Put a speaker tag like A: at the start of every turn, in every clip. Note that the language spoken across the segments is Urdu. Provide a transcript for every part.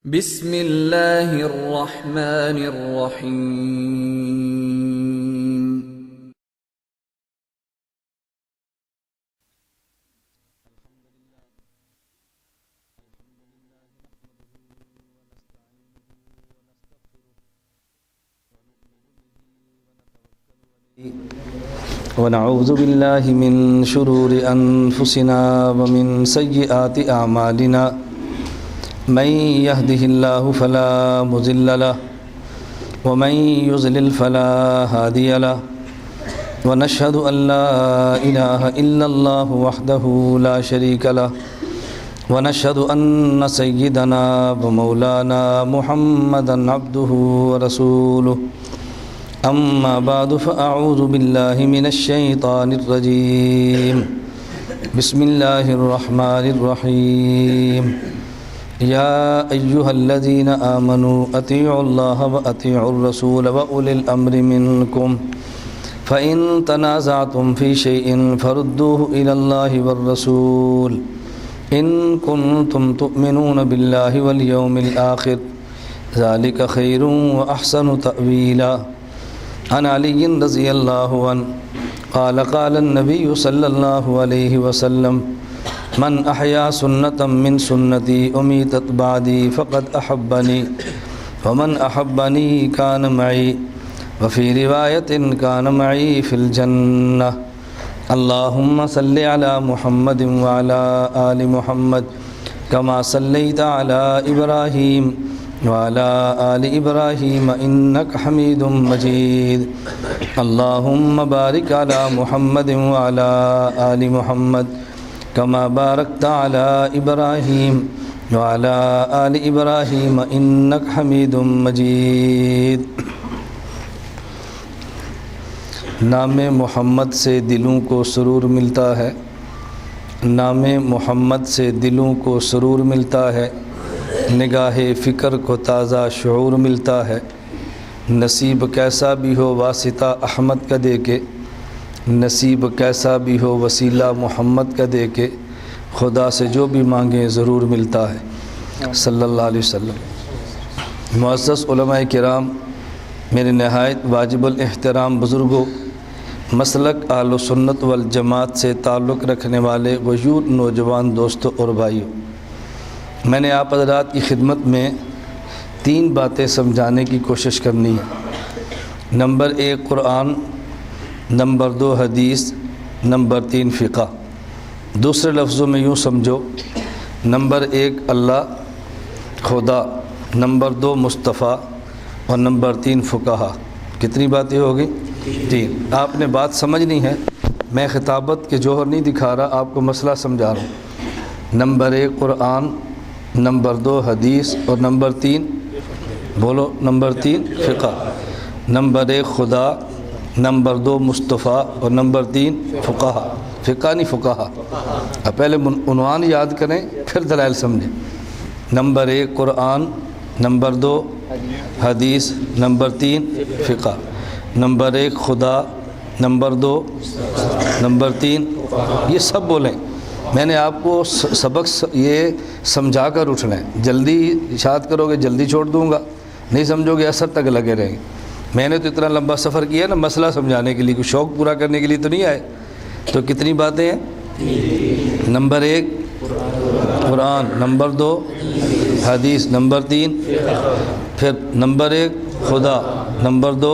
A: بسم اللہ الرحمن الرحیم۔
B: ونعوذ باللہ من شرور انفسنا ومن سیئات اعمالنا من يهده الله فلا مضل له ومن يضلل فلا هادي له ونشهد ان لا اله الا الله وحده لا شريك له ونشهد ان سيدنا ومولانا محمدا عبده ورسوله اما بعد فاعوذ بالله من الشيطان الرجيم بسم الله الرحمن الرحيم يا أيها الذين آمنوا أطيعوا الله وأطيعوا الرسول وأولي الأمر منكم فإن تنازعتم في شيء فردوه إلى الله والرسول إن كنتم تؤمنون بالله واليوم الآخر ذلك خير وأحسن تأويلا عن علي رضي الله عنه قال قال النبي صلى الله عليه وسلم من احیا سنتا من سنتی امیتت بعدی فقد احبنی ومن احبنی کان معی وفی روایت کان معی فی الجنہ اللہم صلی علی محمد وعلی آل محمد کما صلیت علی ابراہیم وعلی آل ابراہیم انک حمید مجید اللہم بارک علی محمد وعلی آل محمد کما بارکت علی ابراہیم وعلی آل ابراہیم انک حمید مجید۔ نام محمد سے دلوں کو سرور ملتا ہے، نام محمد سے دلوں کو سرور ملتا ہے، نگاہ فکر کو تازہ شعور ملتا ہے، نصیب کیسا بھی ہو واسطہ احمد کا دے کے، نصیب کیسا بھی ہو وسیلہ محمد کا دے کے، خدا سے جو بھی مانگیں ضرور ملتا ہے صلی اللہ علیہ وسلم۔ معزز علماء کرام، میرے نہایت واجب الاحترام بزرگوں، مسلک اہل سنت والجماعت سے تعلق رکھنے والے وجود نوجوان دوستوں اور بھائیوں، میں نے آپ حضرات کی خدمت میں 3 باتیں سمجھانے کی کوشش کرنی ہے۔ نمبر 1 قرآن، نمبر 2 حدیث، نمبر 3 فقہ۔ دوسرے لفظوں میں یوں سمجھو، نمبر 1 اللہ خدا، نمبر 2 مصطفیٰ اور نمبر 3 فقہا۔ کتنی باتیں ہوگی؟ 3۔ آپ نے بات سمجھنی ہے، میں خطابت کے جوہر نہیں دکھا رہا، آپ کو مسئلہ سمجھا رہا ہوں۔ نمبر 1 قرآن، نمبر 2 حدیث اور نمبر 3 بولو، نمبر 3 فقہ۔ نمبر 1 خدا، نمبر 2 مصطفیٰ اور نمبر 3 فقہا۔ فقہ نہیں فقہا۔ اب پہلے عنوان یاد کریں پھر دلائل سمجھیں۔ نمبر 1 قرآن، نمبر 2 حدیث، نمبر 3 فقہ۔ نمبر 1 خدا، نمبر 2 نمبر 3 یہ سب بولیں۔ میں نے آپ کو سبق یہ سمجھا کر اٹھنا ہے، جلدی اشاعت کرو گے جلدی چھوڑ دوں گا، نہیں سمجھو گے اثر تک لگے رہیں گے۔ میں نے تو اتنا لمبا سفر کیا نا مسئلہ سمجھانے کے لیے، کوئی شوق پورا کرنے کے لیے تو نہیں آئے۔ تو کتنی باتیں ہیں؟ نمبر 1 قرآن، نمبر 2 حدیث، نمبر 3 پھر نمبر 1 خدا، نمبر 2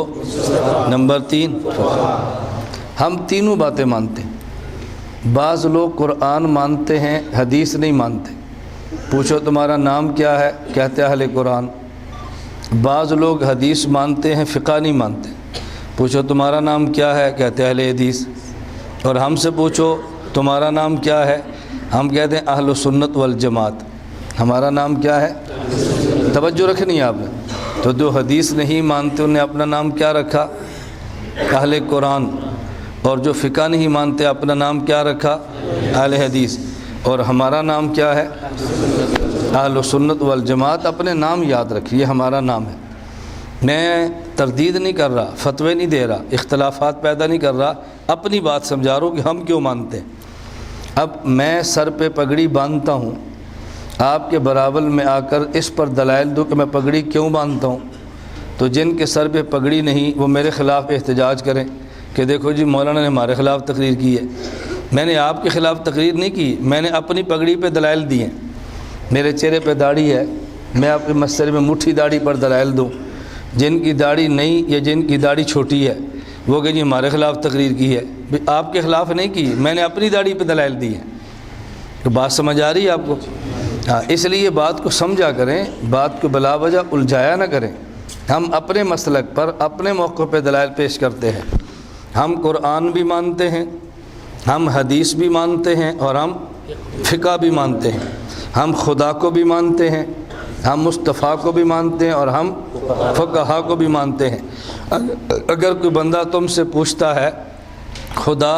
B: نمبر 3 ہم تینوں باتیں مانتے ہیں۔ بعض لوگ قرآن مانتے ہیں حدیث نہیں مانتے، پوچھو تمہارا نام کیا ہے کہتے اہل قرآن۔ بعض لوگ حدیث مانتے ہیں فقہ نہیں مانتے، پوچھو تمہارا نام کیا ہے کہتے اہل حدیث۔ اور ہم سے پوچھو تمہارا نام کیا ہے، ہم کہتے ہیں اہل سنت والجماعت۔ ہمارا نام کیا ہے؟ توجہ رکھنی ہے آپ نے۔ تو جو حدیث نہیں مانتے انہیں اپنا نام کیا رکھا؟ اہل قرآن۔ اور جو فقہ نہیں مانتے اپنا نام کیا رکھا؟ اہل حدیث۔ اور ہمارا نام کیا ہے؟ اہل سنت والجماعت۔ اپنے نام یاد رکھیے، ہمارا نام ہے۔ میں تردید نہیں کر رہا، فتوے نہیں دے رہا، اختلافات پیدا نہیں کر رہا، اپنی بات سمجھا رہا ہوں کہ ہم کیوں مانتے ہیں۔ اب میں سر پہ پگڑی باندھتا ہوں، آپ کے برابر میں آ کر اس پر دلائل دوں کہ میں پگڑی کیوں باندھتا ہوں، تو جن کے سر پہ پگڑی نہیں وہ میرے خلاف احتجاج کریں کہ دیکھو جی مولانا نے ہمارے خلاف تقریر کی ہے۔ میں نے آپ کے خلاف تقریر نہیں کی، میں نے اپنی پگڑی پہ دلائل دیے ہیں۔ میرے چہرے پہ داڑھی ہے، میں آپ کے مسئلے میں مٹھی داڑھی پر دلائل دوں۔ جن کی داڑھی نہیں یا جن کی داڑھی چھوٹی ہے وہ کہ جی ہمارے خلاف تقریر کی ہے، آپ کے خلاف نہیں کی، میں نے اپنی داڑھی پہ دلائل دی ہے۔ تو بات سمجھ آ رہی ہے آپ کو؟ ہاں، اس لیے بات کو سمجھا کریں، بات کو بلا وجہ الجھایا نہ کریں۔ ہم اپنے مسلک پر اپنے موقع پہ دلائل پیش کرتے ہیں۔ ہم قرآن بھی مانتے ہیں، ہم حدیث بھی مانتے ہیں، اور ہم فقہ بھی مانتے ہیں۔ ہم خدا کو بھی مانتے ہیں، ہم مصطفیٰ کو بھی مانتے ہیں، اور ہم فقہا کو بھی مانتے ہیں۔ اگر کوئی بندہ تم سے پوچھتا ہے خدا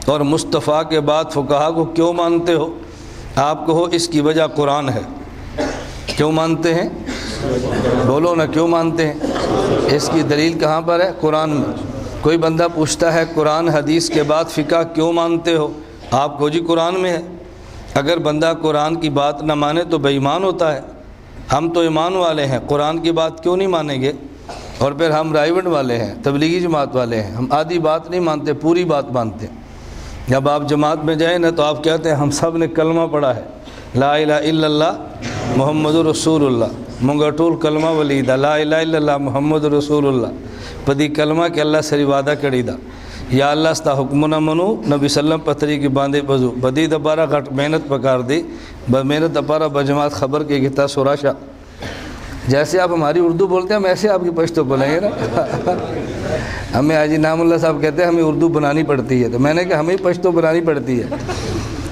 B: اور مصطفیٰ کے بعد فقہا کو کیوں مانتے ہو، آپ کہو اس کی وجہ قرآن ہے۔ کیوں مانتے ہیں؟ بولو نا، کیوں مانتے ہیں؟ اس کی دلیل کہاں پر ہے؟ قرآن میں۔ کوئی بندہ پوچھتا ہے قرآن حدیث کے بعد فقہ کیوں مانتے ہو، آپ کو جی قرآن میں ہے۔ اگر بندہ قرآن کی بات نہ مانے تو بے ایمان ہوتا ہے۔ ہم تو ایمان والے ہیں، قرآن کی بات کیوں نہیں مانیں گے؟ اور پھر ہم رائیونڈ والے ہیں، تبلیغی جماعت والے ہیں، ہم آدھی بات نہیں مانتے، پوری بات مانتے ہیں۔ جب آپ جماعت میں جائیں نا تو آپ کہتے ہیں ہم سب نے کلمہ پڑھا ہے، لا الہ الا اللہ محمد رسول اللہ، منگا ٹول کلمہ ولیدہ، لا الہ الا اللہ محمد رسول اللہ، پدی کلمہ کہ اللہ سری وعدہ کری دا، یا اللہ ستا حکم نہ منو، نبی سلم پتری کی باندے بزو، بدی دپارا گھٹ محنت پکار دی، محنت دپارا بجماعت خبر کے گتا سوراشا۔ جیسے آپ ہماری اردو بولتے ہیں ہم ایسے آپ کی پشتو بولیں گے نا۔ ہمیں حاجی نام اللہ صاحب کہتے ہیں ہمیں اردو بنانی پڑتی ہے، تو میں نے کہا ہمیں پشتو بنانی پڑتی ہے،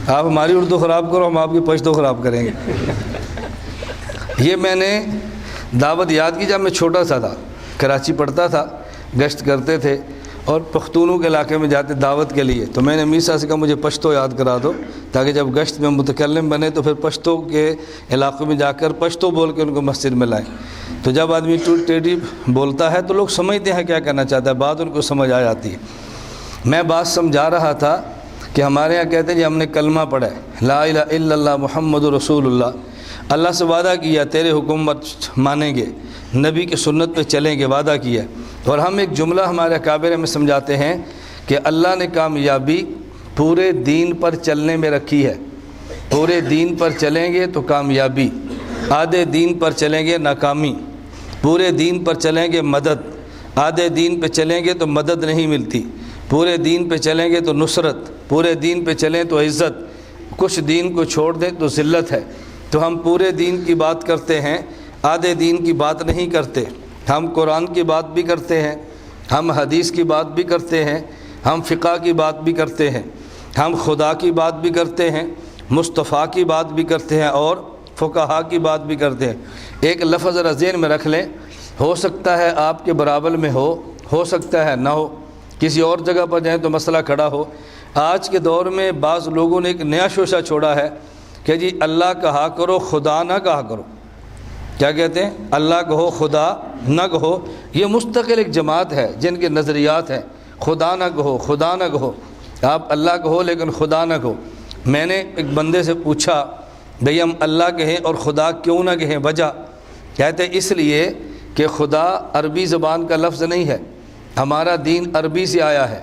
B: آپ ہماری اردو خراب کرو ہم آپ کی پشتو خراب کریں گے۔ یہ میں نے دعوت یاد کی جب میں چھوٹا سا تھا، کراچی پڑھتا تھا، گشت کرتے تھے اور پختونوں کے علاقے میں جاتے دعوت کے لیے، تو میں نے امیر صاحب سے کہا مجھے پشتو یاد کرا دو تاکہ جب گشت میں متکلم بنے تو پھر پشتو کے علاقے میں جا کر پشتو بول کے ان کو مسجد میں لائیں۔ تو جب آدمی ٹوٹ ٹیڑھی بولتا ہے تو لوگ سمجھتے ہیں کیا کہنا چاہتا ہے، بات ان کو سمجھ آ جاتی ہے۔ میں بات سمجھا رہا تھا کہ ہمارے یہاں کہتے ہیں جی ہم نے کلمہ پڑھا ہے، لا الہ الا اللہ محمد رسول اللہ، اللہ سے وعدہ کیا تیرے حکومت مانیں گے، نبی کی سنت پہ چلیں گے، وعدہ کیا۔ اور ہم ایک جملہ ہمارے اکابر میں سمجھاتے ہیں کہ اللہ نے کامیابی پورے دین پر چلنے میں رکھی ہے۔ پورے دین پر چلیں گے تو کامیابی، آدھے دین پر چلیں گے ناکامی، پورے دین پر چلیں گے مدد، آدھے دین پہ چلیں گے تو مدد نہیں ملتی، پورے دین پہ چلیں گے تو نصرت، پورے دین پہ چلیں تو عزت، کچھ دین کو چھوڑ دیں تو ذلت ہے۔ تو ہم پورے دین کی بات کرتے ہیں، آدھے دین کی بات نہیں کرتے۔ ہم قرآن کی بات بھی کرتے ہیں، ہم حدیث کی بات بھی کرتے ہیں، ہم فقہ کی بات بھی کرتے ہیں، ہم خدا کی بات بھی کرتے ہیں، مصطفیٰ کی بات بھی کرتے ہیں، اور فقہا کی بات بھی کرتے ہیں۔ ایک لفظ ذرا ذہن میں رکھ لیں، ہو سکتا ہے آپ کے برابر میں ہو سکتا ہے نہ ہو، کسی اور جگہ پر جائیں تو مسئلہ کھڑا ہو۔ آج کے دور میں بعض لوگوں نے ایک نیا شوشہ چھوڑا ہے کہ جی اللہ کہا کرو خدا نہ کہا کرو۔ کیا کہتے ہیں؟ اللہ کہو خدا نہ کہو۔ یہ مستقل ایک جماعت ہے جن کے نظریات ہیں، خدا نہ کہو، خدا نہ کہو، آپ اللہ کہو لیکن خدا نہ کہو۔ میں نے ایک بندے سے پوچھا بھئی ہم اللہ کہیں اور خدا کیوں نہ کہیں، وجہ کہتے اس لیے کہ خدا عربی زبان کا لفظ نہیں ہے، ہمارا دین عربی سے آیا ہے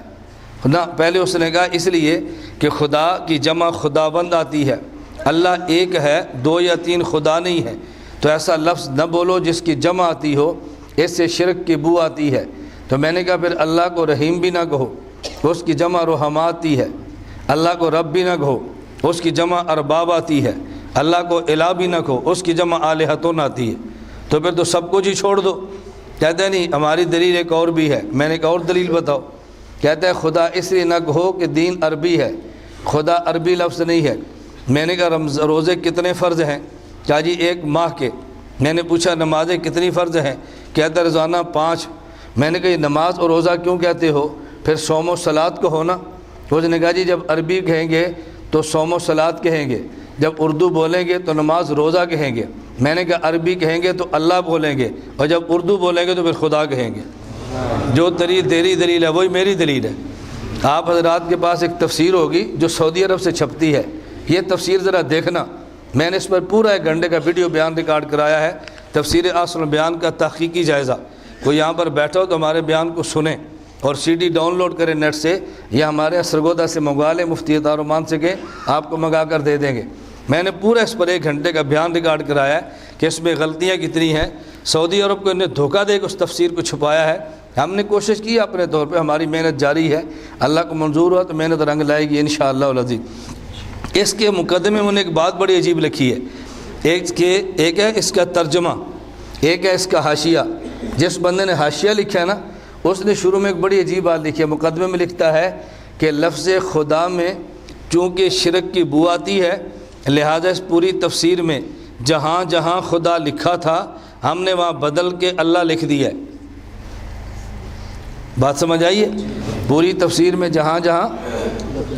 B: نہ۔ پہلے اس نے کہا اس لیے کہ خدا کی جمع خداوند آتی ہے، اللہ ایک ہے، دو یا تین خدا نہیں ہے، تو ایسا لفظ نہ بولو جس کی جمع آتی ہو، اس سے شرک کی بو آتی ہے۔ تو میں نے کہا پھر اللہ کو رحیم بھی نہ کہو، اس کی جمع رحمہ آتی ہے۔ اللہ کو رب بھی نہ کہو، اس کی جمع ارباب آتی ہے۔ اللہ کو الہ بھی نہ کہو، اس کی جمع آلہتون آتی ہے۔ تو پھر تو سب کچھ ہی چھوڑ دو۔ کہتے ہیں نہیں ہماری دلیل ایک اور بھی ہے۔ میں نے کہا اور دلیل بتاؤ۔ کہتا ہے خدا اس لیے نہ کہو کہ دین عربی ہے، خدا عربی لفظ نہیں ہے۔ میں نے کہا روزے کتنے فرض ہیں؟ کیا جی ایک ماہ کے۔ میں نے پوچھا نمازیں کتنی فرض ہیں؟ کہتا روزانہ 5۔ میں نے کہا یہ نماز اور روزہ کیوں کہتے ہو؟ پھر صوم و صلات کو ہونا۔ اس نے کہا جی جب عربی کہیں گے تو صوم و صلات کہیں گے، جب اردو بولیں گے تو نماز روزہ کہیں گے۔ میں نے کہا عربی کہیں گے تو اللہ بولیں گے، اور جب اردو بولیں گے تو پھر خدا کہیں گے۔ جو تیری دلیل ہے وہی میری دلیل ہے۔ آپ حضرات کے پاس ایک تفسیر ہوگی جو سعودی عرب سے چھپتی ہے، یہ تفسیر ذرا دیکھنا، میں نے اس پر پورا 1 گھنٹے کا ویڈیو بیان ریکارڈ کرایا ہے، تفسیر اصل بیان کا تحقیقی جائزہ۔ کوئی یہاں پر بیٹھا ہو تو ہمارے بیان کو سنیں اور سی ڈی ڈاؤن لوڈ کریں نیٹ سے، یا ہمارے سرگودا سے منگوا لیں، مفتی عطا الرحمان سے کہ آپ کو منگا کر دے دیں گے۔ میں نے پورا اس پر 1 گھنٹے کا بیان ریکارڈ کرایا ہے کہ اس میں غلطیاں کتنی ہیں۔ سعودی عرب کو انہیں دھوکہ دے کے اس تفسیر کو چھپایا ہے۔ ہم نے کوشش کی اپنے طور پہ، ہماری محنت جاری ہے، اللہ کو منظور ہوا تو محنت رنگ لائے گی انشاءاللہ العزیز۔ اس کے مقدمے میں انہوں نے ایک بات بڑی عجیب لکھی ہے، ایک ہے اس کا ترجمہ، ایک ہے اس کا حاشیہ۔ جس بندے نے حاشیہ لکھا ہے نا، اس نے شروع میں ایک بڑی عجیب بات لکھی ہے۔ مقدمے میں لکھتا ہے کہ لفظ خدا میں چونکہ شرک کی بو آتی ہے، لہذا اس پوری تفسیر میں جہاں جہاں خدا لکھا تھا ہم نے وہاں بدل کے اللہ لکھ دیا ہے۔ بات سمجھ آئیے؟ پوری تفسیر میں جہاں جہاں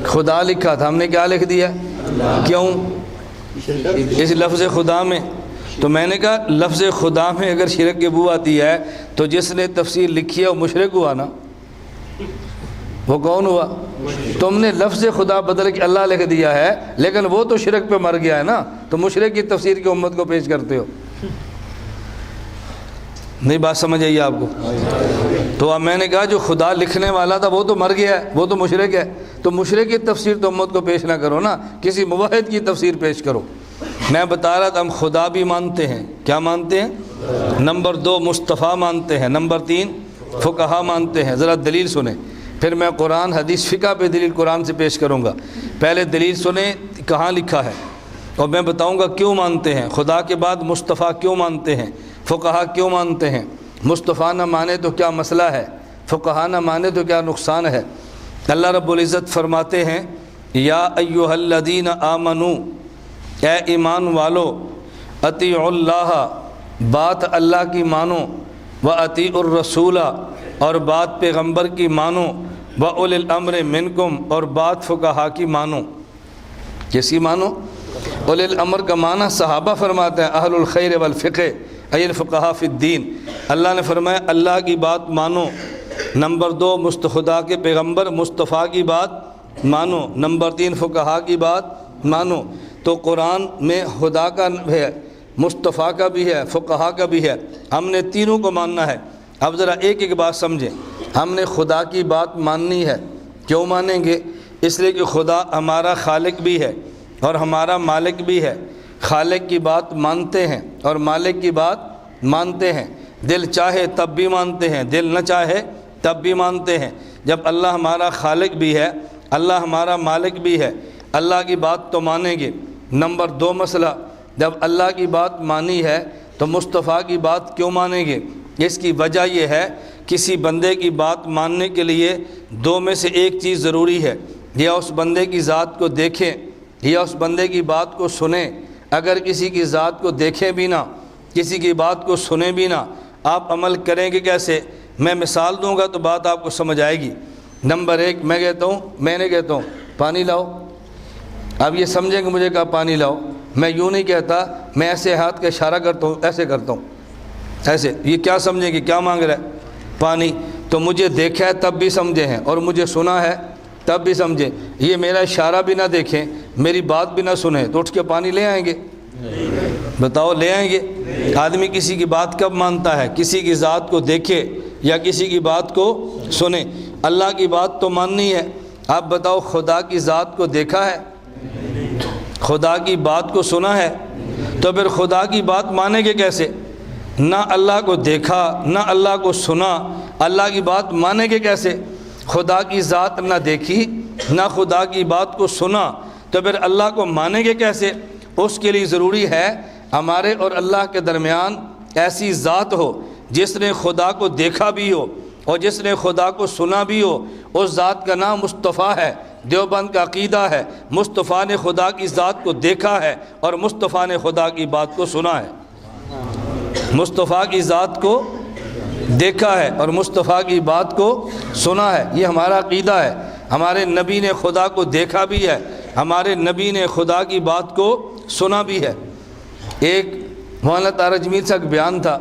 B: خدا لکھا تھا ہم نے کیا لکھ دیا؟ کیوں؟ اس لفظ خدا میں۔ تو میں نے کہا لفظ خدا میں اگر شرک کی بو آتی ہے تو جس نے تفسیر لکھی ہے وہ مشرک ہوا نا؟ وہ کون ہوا؟ تم نے لفظ خدا بدل کے اللہ لکھ دیا ہے، لیکن وہ تو شرک پہ مر گیا ہے نا، تو مشرک کی تفسیر کی امت کو پیش کرتے ہو۔ نہیں بات سمجھ آئی آپ کو؟ تو اب میں نے کہا جو خدا لکھنے والا تھا وہ تو مر گیا ہے، وہ تو مشرک ہے، تو مشرک کی تفسیر تو امت کو پیش نہ کرو نا، کسی موحد کی تفسیر پیش کرو۔ میں بتا رہا تھا ہم خدا بھی مانتے ہیں، کیا مانتے ہیں؟ نمبر 2 مصطفیٰ مانتے ہیں، نمبر 3 فقہا مانتے ہیں۔ ذرا دلیل سنیں، پھر میں قرآن حدیث فقہ پہ دلیل قرآن سے پیش کروں گا۔ پہلے دلیل سنیں کہاں لکھا ہے، اور میں بتاؤں گا کیوں مانتے ہیں۔ خدا کے بعد مصطفیٰ کیوں مانتے ہیں، فقہا کیوں مانتے ہیں، مصطفیٰ نہ مانے تو کیا مسئلہ ہے، فقہا نہ مانے تو کیا نقصان ہے۔ اللہ رب العزت فرماتے ہیں یا ایھا الذین آمنو، اے ایمان والو، اطیعوا اللہ، بات اللہ کی مانو، واطیعوا الرسول، اور بات پیغمبر کی مانو، واولی الامر منکم، اور بات فقہا کی مانو۔ کس کی مانو؟ اولی الامر کا معنی صحابہ فرماتے ہیں اہل الخیر والفقہ ای الفقہاء فی الدین۔ اللہ نے فرمایا اللہ کی بات مانو، نمبر 2 خدا کے پیغمبر مصطفیٰ کی بات مانو، نمبر 3 فقہا کی بات مانو۔ تو قرآن میں خدا کا ہے، مصطفیٰ کا بھی ہے، فقہا کا بھی ہے، ہم نے تینوں کو ماننا ہے۔ اب ذرا ایک ایک بات سمجھیں۔ ہم نے خدا کی بات ماننی ہے، کیوں مانیں گے؟ اس لیے کہ خدا ہمارا خالق بھی ہے اور ہمارا مالک بھی ہے۔ خالق کی بات مانتے ہیں اور مالک کی بات مانتے ہیں، دل چاہے تب بھی مانتے ہیں، دل نہ چاہے تب بھی مانتے ہیں۔ جب اللہ ہمارا خالق بھی ہے، اللہ ہمارا مالک بھی ہے، اللہ کی بات تو مانیں گے۔ نمبر 2 مسئلہ، جب اللہ کی بات مانی ہے تو مصطفیٰ کی بات کیوں مانیں گے؟ اس کی وجہ یہ ہے کسی بندے کی بات ماننے کے لیے 2 میں سے ایک چیز ضروری ہے، یا اس بندے کی ذات کو دیکھیں یا اس بندے کی بات کو سنیں۔ اگر کسی کی ذات کو دیکھیں بھی نہ، کسی کی بات کو سنیں بھی نہ، آپ عمل کریں گے کیسے؟ میں مثال دوں گا تو بات آپ کو سمجھ آئے گی۔ نمبر 1 میں نے کہتا ہوں پانی لاؤ، اب یہ سمجھیں کہ مجھے کہا پانی لاؤ، میں یوں نہیں کہتا، میں ایسے ہاتھ کا اشارہ کرتا ہوں، ایسے کرتا ہوں، ایسے۔ یہ کیا سمجھیں کہ کیا مانگ رہا ہے؟ پانی۔ تو مجھے دیکھا ہے تب بھی سمجھے ہیں، اور مجھے سنا ہے تب بھی سمجھیں۔ یہ میرا اشارہ بھی نہ دیکھیں، میری بات بھی نہ سنیں تو اٹھ کے پانی لے آئیں گے؟ بتاؤ لے آئیں گے؟ آدمی کسی کی بات کب مانتا ہے؟ کسی کی ذات کو دیکھے یا کسی کی بات کو سنے۔ اللہ کی بات تو ماننی ہے۔ آپ بتاؤ خدا کی ذات کو دیکھا ہے؟ خدا کی بات کو سنا ہے؟ تو پھر خدا کی بات مانیں گے کیسے؟ نہ اللہ کو دیکھا نہ اللہ کو سنا، اللہ کی بات مانیں گے کیسے؟ خدا کی ذات نہ دیکھی نہ خدا کی بات کو سنا، تو پھر اللہ کو مانیں گے کیسے؟ اس کے لیے ضروری ہے ہمارے اور اللہ کے درمیان ایسی ذات ہو جس نے خدا کو دیکھا بھی ہو اور جس نے خدا کو سنا بھی ہو۔ اس ذات کا نام مصطفیٰ ہے۔ دیوبند کا عقیدہ ہے مصطفیٰ نے خدا کی ذات کو دیکھا ہے اور مصطفیٰ نے خدا کی بات کو سنا ہے۔ مصطفیٰ کی ذات کو دیکھا ہے اور مصطفیٰ کی بات کو سنا ہے، یہ ہمارا عقیدہ ہے۔ ہمارے نبی نے خدا کو دیکھا بھی ہے، ہمارے نبی نے خدا کی بات کو سنا بھی ہے۔ ایک مولانا طارق جمیل سے بیان تھا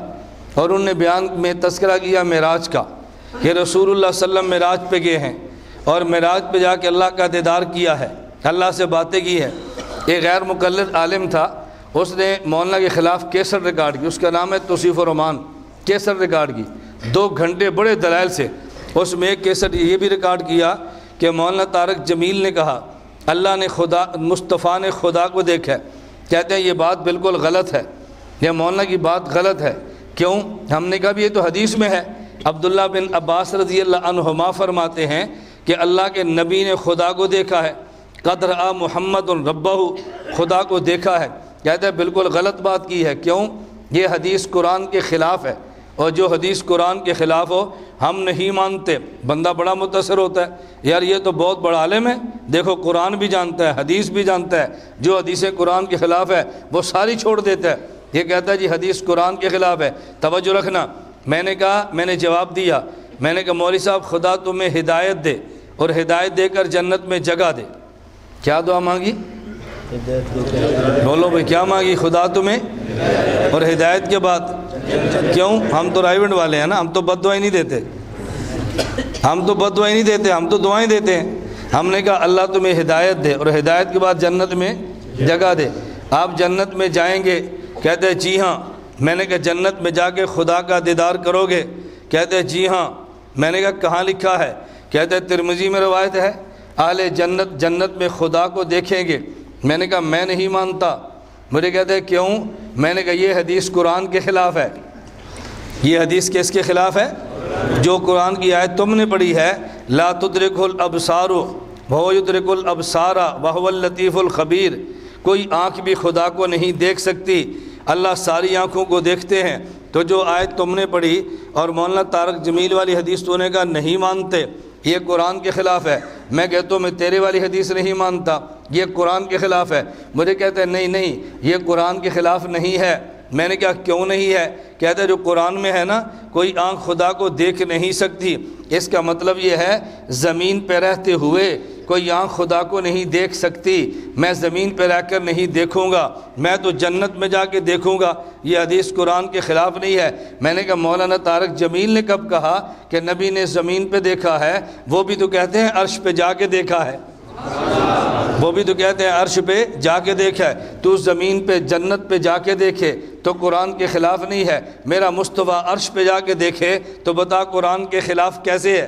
B: اور انہوں نے بیان میں تذکرہ کیا معراج کا، کہ رسول اللہ صلی اللہ علیہ وسلم معراج پہ گئے ہیں اور معراج پہ جا کے اللہ کا دیدار کیا ہے، اللہ سے باتیں کی ہے۔ ایک غیر مقلد عالم تھا، اس نے مولانا کے خلاف کیسٹ ریکارڈ کی، اس کا نام ہے توصیف الرحمان، کیسٹ ریکارڈ کی 2 گھنٹے بڑے دلائل سے۔ اس میں ایک کیسٹ یہ بھی ریکارڈ کیا کہ مولانا طارق جمیل نے کہا اللہ نے مصطفیٰ نے خدا کو دیکھا ہے۔ کہتے ہیں یہ بات بالکل غلط ہے، یہ مولانا کی بات غلط ہے۔ کیوں؟ ہم نے کہا بھی یہ تو حدیث میں ہے۔ عبداللہ بن عباس رضی اللہ عنہما فرماتے ہیں کہ اللہ کے نبی نے خدا کو دیکھا ہے، قد رأى محمد ربہ، خدا کو دیکھا ہے۔ کہتے ہیں بالکل غلط بات کی ہے۔ کیوں؟ یہ حدیث قرآن کے خلاف ہے، اور جو حدیث قرآن کے خلاف ہو ہم نہیں مانتے۔ بندہ بڑا متاثر ہوتا ہے، یار یہ تو بہت بڑا عالم ہے، دیکھو قرآن بھی جانتا ہے، حدیث بھی جانتا ہے، جو حدیث قرآن کے خلاف ہے وہ ساری چھوڑ دیتا ہے۔ یہ کہتا ہے جی حدیث قرآن کے خلاف ہے۔ توجہ رکھنا، میں نے کہا، میں نے جواب دیا، میں نے کہا مولوی صاحب خدا تمہیں ہدایت دے اور ہدایت دے کر جنت میں جگہ دے۔ کیا دعا مانگی؟ بولو بھائی کیا مانگی؟ خدا تمہیں اور ہدایت کے بعد کیوں؟ ہم تو رائیونٹ والے ہیں نا، ہم تو بد دعائیں نہیں دیتے، ہم تو بد دعائیں نہیں دیتے، ہم تو دعائیں دیتے ہیں۔ ہم نے کہا اللہ تمہیں ہدایت دے اور ہدایت کے بعد جنت میں جگہ دے۔ آپ جنت میں جائیں گے؟ کہتے ہیں جی ہاں۔ میں نے کہا جنت میں جا کے خدا کا دیدار کرو گے؟ کہتے ہیں جی ہاں۔ میں نے کہا کہاں لکھا ہے؟ کہتے ہیں ترمذی میں روایت ہے اہل جنت جنت میں خدا کو دیکھیں گے۔ میں نے کہا میں نہیں مانتا۔ مجھے کہتے ہیں کیوں؟ میں نے کہا یہ حدیث قرآن کے خلاف ہے۔ یہ حدیث کس کے خلاف ہے؟ جو قرآن کی آیت تم نے پڑھی ہے، لا تدرک الابصار وہو یدرک الابصار وہو اللطیف الخبیر، کوئی آنکھ بھی خدا کو نہیں دیکھ سکتی، اللہ ساری آنکھوں کو دیکھتے ہیں۔ تو جو آیت تم نے پڑھی اور مولانا طارق جمیل والی حدیث تو نے کہا نہیں مانتے، یہ قرآن کے خلاف ہے۔ میں کہتا ہوں میں تیرے والی حدیث نہیں مانتا، یہ قرآن کے خلاف ہے۔ مجھے کہتے ہیں نہیں نہیں یہ قرآن کے خلاف نہیں ہے۔ میں نے کہا کیوں نہیں ہے؟ کہتے ہیں جو قرآن میں ہے نا کوئی آنکھ خدا کو دیکھ نہیں سکتی، اس کا مطلب یہ ہے زمین پہ رہتے ہوئے کوئی آنکھ خدا کو نہیں دیکھ سکتی، میں زمین پہ رہ کر نہیں دیکھوں گا، میں تو جنت میں جا کے دیکھوں گا۔ یہ حدیث قرآن کے خلاف نہیں ہے۔ میں نے کہا مولانا طارق جمیل نے کب کہا کہ نبی نے زمین پہ دیکھا ہے؟ وہ بھی تو کہتے ہیں عرش پہ جا کے دیکھا ہے، وہ بھی تو کہتے ہیں عرش پہ جا کے دیکھا ہے۔ تو زمین پہ جنت پہ جا کے دیکھے تو قرآن کے خلاف نہیں ہے، میرا مصطفیٰ عرش پہ جا کے دیکھے تو بتا قرآن کے خلاف کیسے ہے؟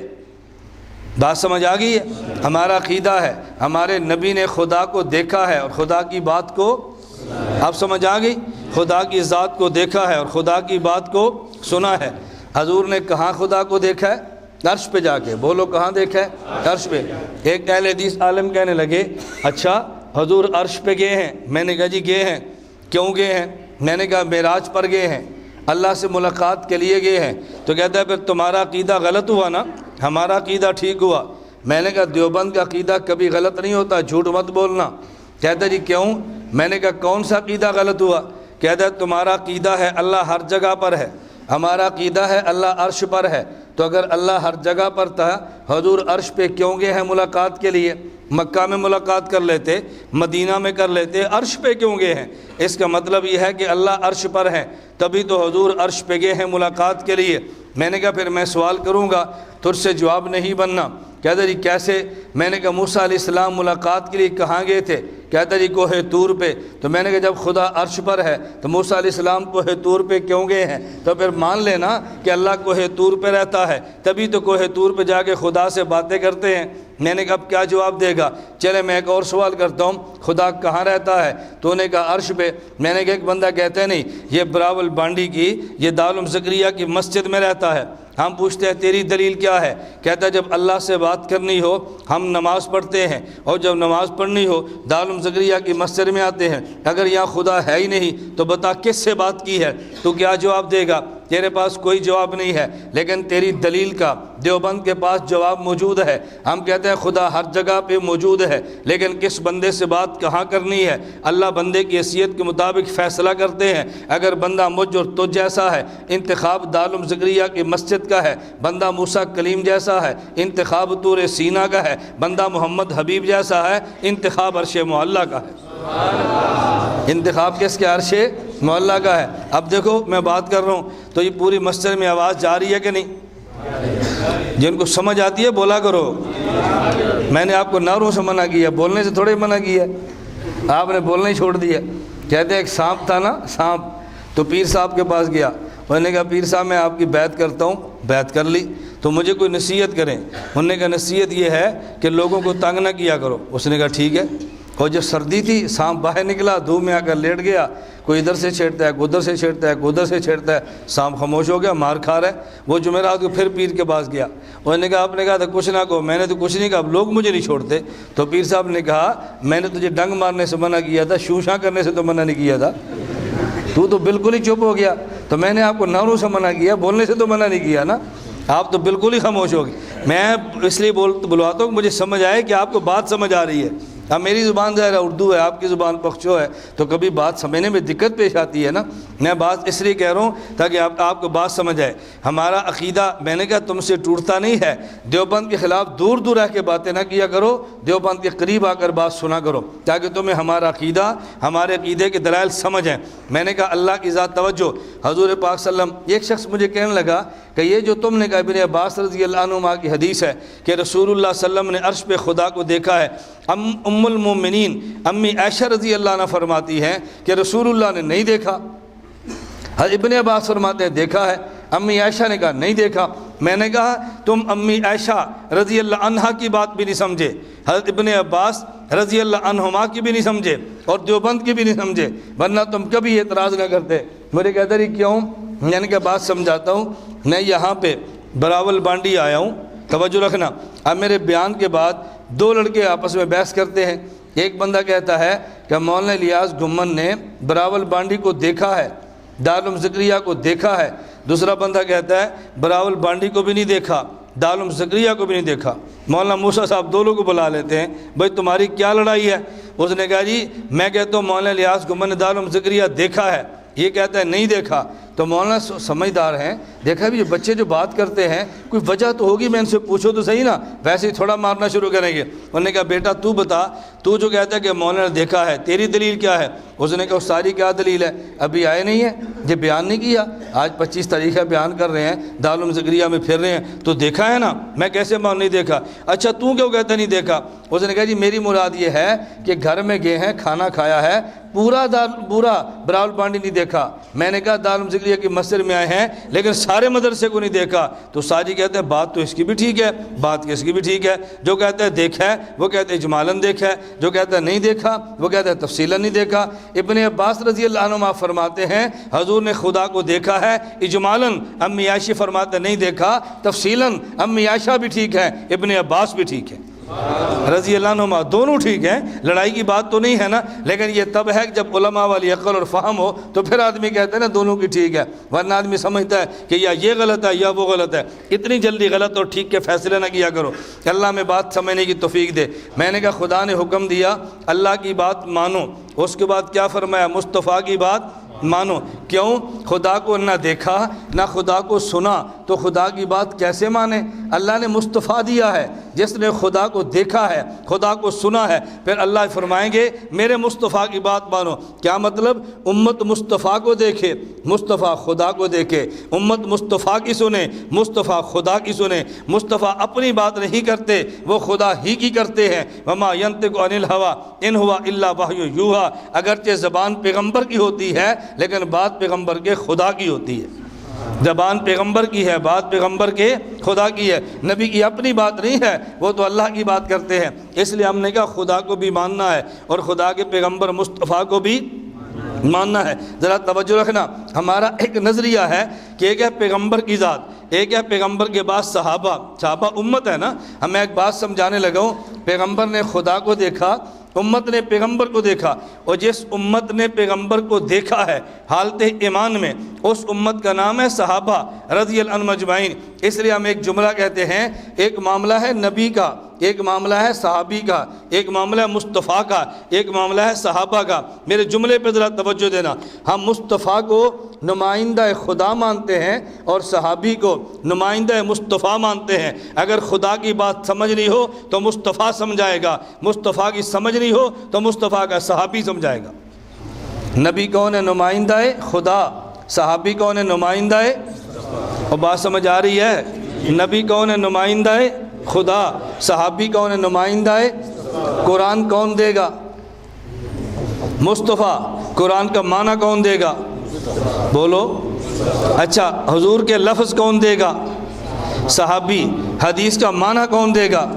B: بات سمجھ آ گئی ہے؟ ہمارا عقیدہ ہے ہمارے نبی نے خدا کو دیکھا ہے اور خدا کی بات کو، اب سمجھ آ گئی؟ خدا کی ذات کو دیکھا ہے اور خدا کی بات کو سنا ہے۔ حضور نے کہاں خدا کو دیکھا ہے؟ عرش پہ جا کے۔ بولو کہاں دیکھا ہے؟ عرش پہ۔ ایک اہل حدیث عالم کہنے لگے اچھا حضور عرش پہ گئے ہیں؟ میں نے کہا جی گئے ہیں۔ کیوں گئے ہیں؟ میں نے کہا معراج پر گئے ہیں، اللہ سے ملاقات کے لیے گئے ہیں۔ تو کہتا ہے پھر تمہارا عقیدہ غلط ہوا نا، ہمارا عقیدہ ٹھیک ہوا۔ میں نے کہا دیوبند کا عقیدہ کبھی غلط نہیں ہوتا، جھوٹ مت بولنا۔ کہتا ہے جی کیوں؟ میں نے کہا کون سا عقیدہ غلط ہوا؟ کہتا ہے تمہارا عقیدہ ہے اللہ ہر جگہ پر ہے، ہمارا عقیدہ ہے اللہ عرش پر ہے۔ تو اگر اللہ ہر جگہ پر تھا حضور عرش پہ کیوں گئے ہیں ملاقات کے لیے؟ مکہ میں ملاقات کر لیتے، مدینہ میں کر لیتے، عرش پہ کیوں گئے ہیں؟ اس کا مطلب یہ ہے کہ اللہ عرش پر ہے، تبھی تو حضور عرش پہ گئے ہیں ملاقات کے لیے۔ میں نے کہا پھر میں سوال کروں گا، تجھ سے جواب نہیں بننا۔ کہتا جی کیسے؟ میں نے کہا موسیٰ علیہ السلام ملاقات کے لیے کہاں گئے تھے؟ کہتا جی کوہ طور پہ۔ تو میں نے کہا جب خدا عرش پر ہے تو موسیٰ علیہ السلام کوہ طور پہ کیوں گئے ہیں؟ تو پھر مان لینا کہ اللہ کوہ طور پہ رہتا ہے، تبھی تو کوہ طور پہ جا کے خدا سے باتیں کرتے ہیں۔ میں نے کہا اب کیا جواب دے گا؟ چلے میں ایک اور سوال کرتا ہوں، خدا کہاں رہتا ہے؟ تو نے کہا عرش پہ۔ میں نے کہا ایک بندہ کہتا ہے نہیں یہ براول بانڈی کی یہ دارالعلوم زکریا کی مسجد میں رہتا ہے۔ ہم پوچھتے ہیں تیری دلیل کیا ہے؟ کہتا ہے جب اللہ سے بات کرنی ہو ہم نماز پڑھتے ہیں، اور جب نماز پڑھنی ہو دارالعلوم زکریا کی مسجد میں آتے ہیں۔ اگر یہاں خدا ہے ہی نہیں تو بتا کس سے بات کی ہے؟ تو کیا جواب دے گا؟ تیرے پاس کوئی جواب نہیں ہے، لیکن تیری دلیل کا دیوبند کے پاس جواب موجود ہے۔ ہم کہتے ہیں خدا ہر جگہ پہ موجود ہے، لیکن کس بندے سے بات کہاں کرنی ہے اللہ بندے کی حیثیت کے مطابق فیصلہ کرتے ہیں۔ اگر بندہ مجھ اور تجھ جیسا ہے انتخاب دارالعلوم زکریا کی مسجد کا ہے، بندہ موسیٰ کلیم جیسا ہے انتخاب طور سینا کا ہے، بندہ محمد حبیب جیسا ہے انتخاب عرش معلیٰ کا ہے۔ انتخاب کس کے؟ عرش معلیٰ کا ہے۔ اب دیکھو میں بات کر رہا ہوں تو یہ پوری مسجد میں آواز جا رہی ہے کہ نہیں؟ جن کو سمجھ آتی ہے بولا کرو۔ میں نے آپ کو نعروں سے منع کیا، بولنے سے تھوڑے منع کیا، آپ نے بولنا ہی چھوڑ دیا۔ کہتے ہیں ایک سانپ تھا نا، سانپ، تو پیر صاحب کے پاس گیا، انہوں نے کہا پیر صاحب میں آپ کی بیعت کرتا ہوں، بیعت کر لی، تو مجھے کوئی نصیحت کریں۔ انہوں نے کہا نصیحت یہ ہے کہ لوگوں کو تنگ نہ کیا کرو۔ اس نے کہا ٹھیک ہے۔ اور جب سردی تھی، سانپ باہر نکلا، دھوپ میں آ کر لیٹ گیا، کوئی ادھر سے چھیڑتا ہے، کوئی ادھر سے چھیڑتا ہے، کوئی ادھر سے چھیڑتا ہے، سانپ خاموش ہو گیا، مار کھا رہا ہے۔ وہ جمعرات کو پھر پیر کے پاس گیا، انہوں نے کہا آپ نے کہا تھا کچھ نہ کہو، میں نے تو کچھ نہیں کہا، اب لوگ مجھے نہیں چھوڑتے۔ تو پیر صاحب نے کہا میں نے تجھے ڈنگ مارنے سے منع کیا تھا، شوں شاں کرنے سے تو منع نہیں کیا تھا، تو بالکل ہی چپ ہو گیا۔ تو میں نے آپ کو نعروں سے منع کیا، بولنے سے تو منع نہیں کیا نا، آپ تو بالکل ہی خاموش ہو گئے۔ میں اس لیے بلواتا ہوں کہ مجھے سمجھ آئے کہ آپ کو بات سمجھ آ رہی ہے۔ اب میری زبان ظاہر اردو ہے، آپ کی زبان پختو ہے، تو کبھی بات سمجھنے میں دقت پیش آتی ہے نا۔ میں بات اس لیے کہہ رہا ہوں تاکہ آپ کو بات سمجھ آئے۔ ہمارا عقیدہ میں نے کہا تم سے ٹوٹتا نہیں ہے، دیوبند کے خلاف دور دور رہ کے باتیں نہ کیا کرو، دیوبند کے قریب آ کر بات سنا کرو تاکہ تمہیں ہمارا عقیدہ، ہمارے عقیدے کے دلائل سمجھ آئیں۔ میں نے کہا اللہ کی ذات توجہ، حضور پاک صلی اللہ علیہ وسلم، ایک شخص مجھے کہنے لگا کہ یہ جو تم نے کہا ابن عباس رضی اللہ عنہما کی حدیث ہے کہ رسول اللہ صلی اللہ علیہ وسلم نے عرش پہ خدا کو دیکھا ہے، ام المومنین امی عائشہ رضی اللہ عنہ فرماتی ہیں کہ رسول اللہ نے نہیں دیکھا۔ ابن عباس فرماتے ہیں دیکھا ہے، امی عائشہ نے کہا نہیں دیکھا۔ میں نے کہا تم امی عائشہ رضی اللہ عنہا کی بات بھی نہیں سمجھے، حضرت ابن عباس رضی اللہ عنہما کی بھی نہیں سمجھے، اور دیوبند کی بھی نہیں سمجھے، ورنہ تم کبھی اعتراض نہ کرتے۔ مجھے کہتے رہی کیوں؟ میں نے کہا بات سمجھاتا ہوں، میں یہاں پہ براول بانڈی آیا ہوں، توجہ رکھنا۔ اب میرے بیان کے بعد دو لڑکے آپس میں بحث کرتے ہیں، ایک بندہ کہتا ہے کہ مولانا الیاس گھمن نے براول بانڈی کو دیکھا ہے، دارالعلوم زکریا کو دیکھا ہے۔ دوسرا بندہ کہتا ہے براول بانڈی کو بھی نہیں دیکھا، دارالعلوم زکریا کو بھی نہیں دیکھا۔ مولانا موسیٰ صاحب دونوں کو بلا لیتے ہیں، بھائی تمہاری کیا لڑائی ہے؟ اس نے کہا جی میں کہتا ہوں مولانا الیاس گھمن نے دارالعلوم زکریا دیکھا ہے، یہ کہتا ہے نہیں دیکھا۔ تو مولانا سمجھدار ہیں، دیکھا بھی بچے جو بات کرتے ہیں کوئی وجہ تو ہوگی، میں ان سے پوچھو تو صحیح نا، ویسے ہی تھوڑا مارنا شروع کریں گے۔ انہوں نے کہا بیٹا تو بتا، تو جو کہتا ہے کہ مولانا نے دیکھا ہے، تیری دلیل کیا ہے؟ اس نے کہا ساری کیا دلیل ہے؟ ابھی آئے نہیں ہے، یہ بیان نہیں کیا، آج 25 تاریخ ہے، بیان کر رہے ہیں، دارالعلوم زکریا میں پھر رہے ہیں، تو دیکھا ہے نا؟ میں کیسے مان نہیں دیکھا؟ اچھا تو کیوں کہتا نہیں دیکھا؟ اس نے کہا جی میری مراد یہ ہے کہ گھر میں گئے ہیں، کھانا کھایا ہے، پورا براول بانڈی نہیں دیکھا۔ میں نے کہا دارالعلوم زکریا کی مسجد میں آئے ہیں لیکن سارے مدرسے کو نہیں دیکھا۔ تو ساجی کہتے ہیں بات تو اس کی بھی ٹھیک ہے، بات کس کی بھی ٹھیک ہے، جو کہتا ہے دیکھا ہے وہ کہتے ہیں اجمالاً دیکھا ہے، جو کہتا ہے نہیں دیکھا وہ کہتا ہے تفصیلاً نہیں دیکھا۔ ابن عباس رضی اللہ عنہما فرماتے ہیں حضور نے خدا کو دیکھا ہے اجمالاً، امی عائشہ فرماتے ہیں نہیں دیکھا تفصیلاً، امی عائشہ بھی ٹھیک ہے، ابن عباس بھی ٹھیک ہے رضی اللہ عنہما، دونوں ٹھیک ہیں، لڑائی کی بات تو نہیں ہے نا۔ لیکن یہ تب ہے کہ جب علماء والی عقل اور فہم ہو تو پھر آدمی کہتا ہے نا دونوں کی ٹھیک ہے، ورنہ آدمی سمجھتا ہے کہ یا یہ غلط ہے یا وہ غلط ہے۔ اتنی جلدی غلط اور ٹھیک کے فیصلے نہ کیا کرو، کہ اللہ میں بات سمجھنے کی توفیق دے۔ میں نے کہا خدا نے حکم دیا اللہ کی بات مانو، اس کے بعد کیا فرمایا؟ مصطفیٰ کی بات مانو۔ کیوں؟ خدا کو نہ دیکھا نہ خدا کو سنا تو خدا کی بات کیسے مانے؟ اللہ نے مصطفیٰ دیا ہے، جس نے خدا کو دیکھا ہے، خدا کو سنا ہے، پھر اللہ فرمائیں گے میرے مصطفیٰ کی بات مانو۔ کیا مطلب؟ امت مصطفیٰ کو دیکھے، مصطفیٰ خدا کو دیکھے، امت مصطفیٰ کی سنے، مصطفیٰ خدا کی سنے۔ مصطفیٰ اپنی بات نہیں کرتے، وہ خدا ہی کی کرتے ہیں۔ وما ینطق عن الہویٰ ان ہوا الا وحی یوحیٰ، اگرچہ زبان پیغمبر کی ہوتی ہے لیکن بات پیغمبر کے خدا کی ہوتی ہے۔ زبان پیغمبر کی ہے، بات پیغمبر کے خدا کی ہے، نبی کی اپنی بات نہیں ہے، وہ تو اللہ کی بات کرتے ہیں۔ اس لیے ہم نے کہا خدا کو بھی ماننا ہے اور خدا کے پیغمبر مصطفیٰ کو بھی ماننا ہے۔ ذرا توجہ رکھنا، ہمارا ایک نظریہ ہے کہ ایک ہے پیغمبر کی ذات، ایک ہے پیغمبر کے بعد صحابہ امت ہے نا۔ میں ایک بات سمجھانے لگا ہوں، پیغمبر نے خدا کو دیکھا، امت نے پیغمبر کو دیکھا، اور جس امت نے پیغمبر کو دیکھا ہے حالت ایمان میں، اس امت کا نام ہے صحابہ رضی اللہ عنہم اجمعین۔ اس لیے ہم ایک جملہ کہتے ہیں، ایک معاملہ ہے نبی کا، ایک معاملہ ہے صحابی کا، ایک معاملہ ہے مصطفیٰ کا، ایک معاملہ ہے صحابہ کا۔ میرے جملے پہ ذرا توجہ دینا، ہم مصطفیٰ کو نمائندہ خدا مانتے ہیں اور صحابی کو نمائندہ مصطفیٰ مانتے ہیں۔ اگر خدا کی بات سمجھ نہیں ہو تو مصطفیٰ سمجھائے گا، مصطفیٰ کی سمجھ نہیں ہو تو مصطفیٰ کا صحابی سمجھائے گا۔ نبی کون ہے؟ نمائندہ خدا۔ صحابی کون ہے؟ نمائندہ، اور بات سمجھ آ رہی ہے؟ نبی کون ہے؟ نمائندہ خدا۔ صحابی کون ہے؟ نمائندہ قرآن۔ کون دے گا؟ مصطفیٰ۔ قرآن کا معنی کون دے گا؟ بولو۔ اچھا، حضور کے لفظ کون دے گا؟ صحابی۔ حدیث کا معنی کون دے گا؟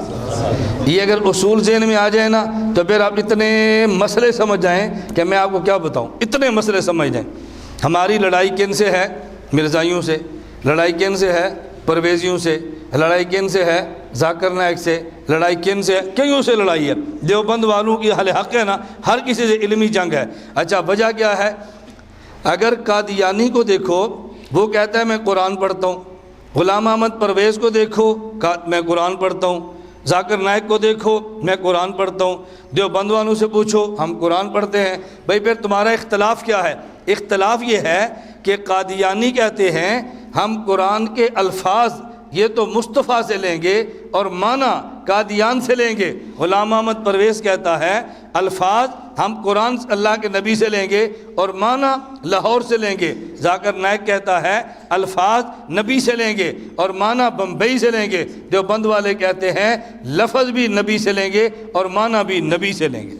B: یہ اگر اصول ذہن میں آ جائے نا تو پھر آپ اتنے مسئلے سمجھ جائیں کہ میں آپ کو کیا بتاؤں، اتنے مسئلے سمجھ جائیں۔ ہماری لڑائی کن سے ہے؟ مرزائیوں سے۔ لڑائی کن سے ہے؟ پرویزیوں سے۔ لڑائی کن سے ہے؟ ذاکر نائک سے۔ لڑائی کن سے ہے؟ کئیوں سے لڑائی ہے۔ دیوبند والوں کی اہل حق ہے نا، ہر کسی سے علمی جنگ ہے۔ اچھا، وجہ کیا ہے؟ اگر قادیانی کو دیکھو، وہ کہتا ہے میں قرآن پڑھتا ہوں۔ غلام احمد پرویز کو دیکھو، میں قرآن پڑھتا ہوں۔ ذاکر نائک کو دیکھو، میں قرآن پڑھتا ہوں۔ دیوبند والوں سے پوچھو، ہم قرآن پڑھتے ہیں۔ بھائی پھر تمہارا اختلاف کیا ہے؟ اختلاف یہ ہے کہ قادیانی کہتے ہیں ہم قرآن کے الفاظ یہ تو مصطفیٰ سے لیں گے اور معنی قادیان سے لیں گے۔ غلام احمد پرویز کہتا ہے الفاظ ہم قرآن اللہ کے نبی سے لیں گے اور معنی لاہور سے لیں گے۔ ذاکر نائک کہتا ہے الفاظ نبی سے لیں گے اور معنی بمبئی سے لیں گے۔ دیوبند والے کہتے ہیں لفظ بھی نبی سے لیں گے اور معنی بھی نبی سے لیں گے۔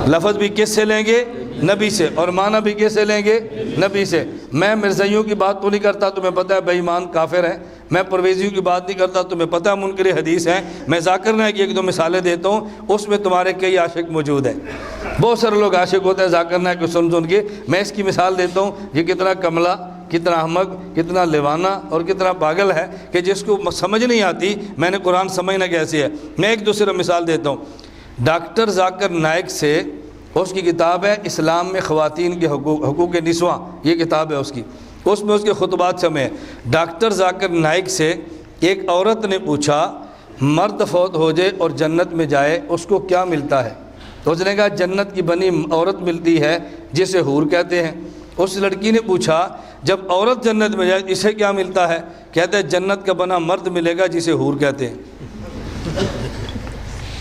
B: لفظ بھی کس سے لیں گے؟ نبی سے، اور معنی بھی کس سے لیں گے؟ نبی سے۔ میں مرزائیوں کی بات تو نہیں کرتا، تمہیں پتہ ہے بے ایمان کافر ہیں۔ میں پرویزیوں کی بات نہیں کرتا، تمہیں پتہ ہے منکر حدیث ہیں۔ میں ذاکر نائک کی ایک دو مثالیں دیتا ہوں، اس میں تمہارے کئی عاشق موجود ہیں۔ بہت سارے لوگ عاشق ہوتے ہیں ذاکر نائک کو سن کے۔ میں اس کی مثال دیتا ہوں، یہ کتنا کملا، کتنا احمق، کتنا لیوانہ اور کتنا پاگل ہے کہ جس کو سمجھ نہیں آتی میں نے قرآن سمجھنا کیسے ہے۔ میں ایک دوسرا مثال دیتا ہوں۔ ڈاکٹر ذاکر نائک سے، اس کی کتاب ہے اسلام میں خواتین کے حقوق نسواں، یہ کتاب ہے اس کی، اس میں اس کے خطبات شامل ہیں۔ ڈاکٹر ذاکر نائک سے ایک عورت نے پوچھا مرد فوت ہو جائے اور جنت میں جائے اس کو کیا ملتا ہے؟ تو اس نے کہا جنت کی بنی عورت ملتی ہے جسے حور کہتے ہیں۔ اس لڑکی نے پوچھا جب عورت جنت میں جائے اسے کیا ملتا ہے؟ کہتے ہیں جنت کا بنا مرد ملے گا جسے حور کہتے ہیں۔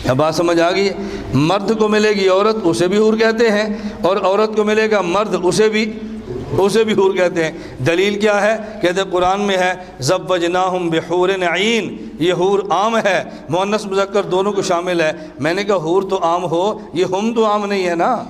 B: اب بات سمجھ آ گئی؟ مرد کو ملے گی عورت، اسے بھی حور کہتے ہیں، اور عورت کو ملے گا مرد، اسے بھی حور کہتے ہیں۔ دلیل کیا ہے؟ کہتے ہیں قرآن میں ہے زوجناہم بحور عین، یہ حور عام ہے، مؤنث مذکر دونوں کو شامل ہے۔ میں نے کہا حور تو عام ہو، یہ ہم تو عام نہیں ہے نا۔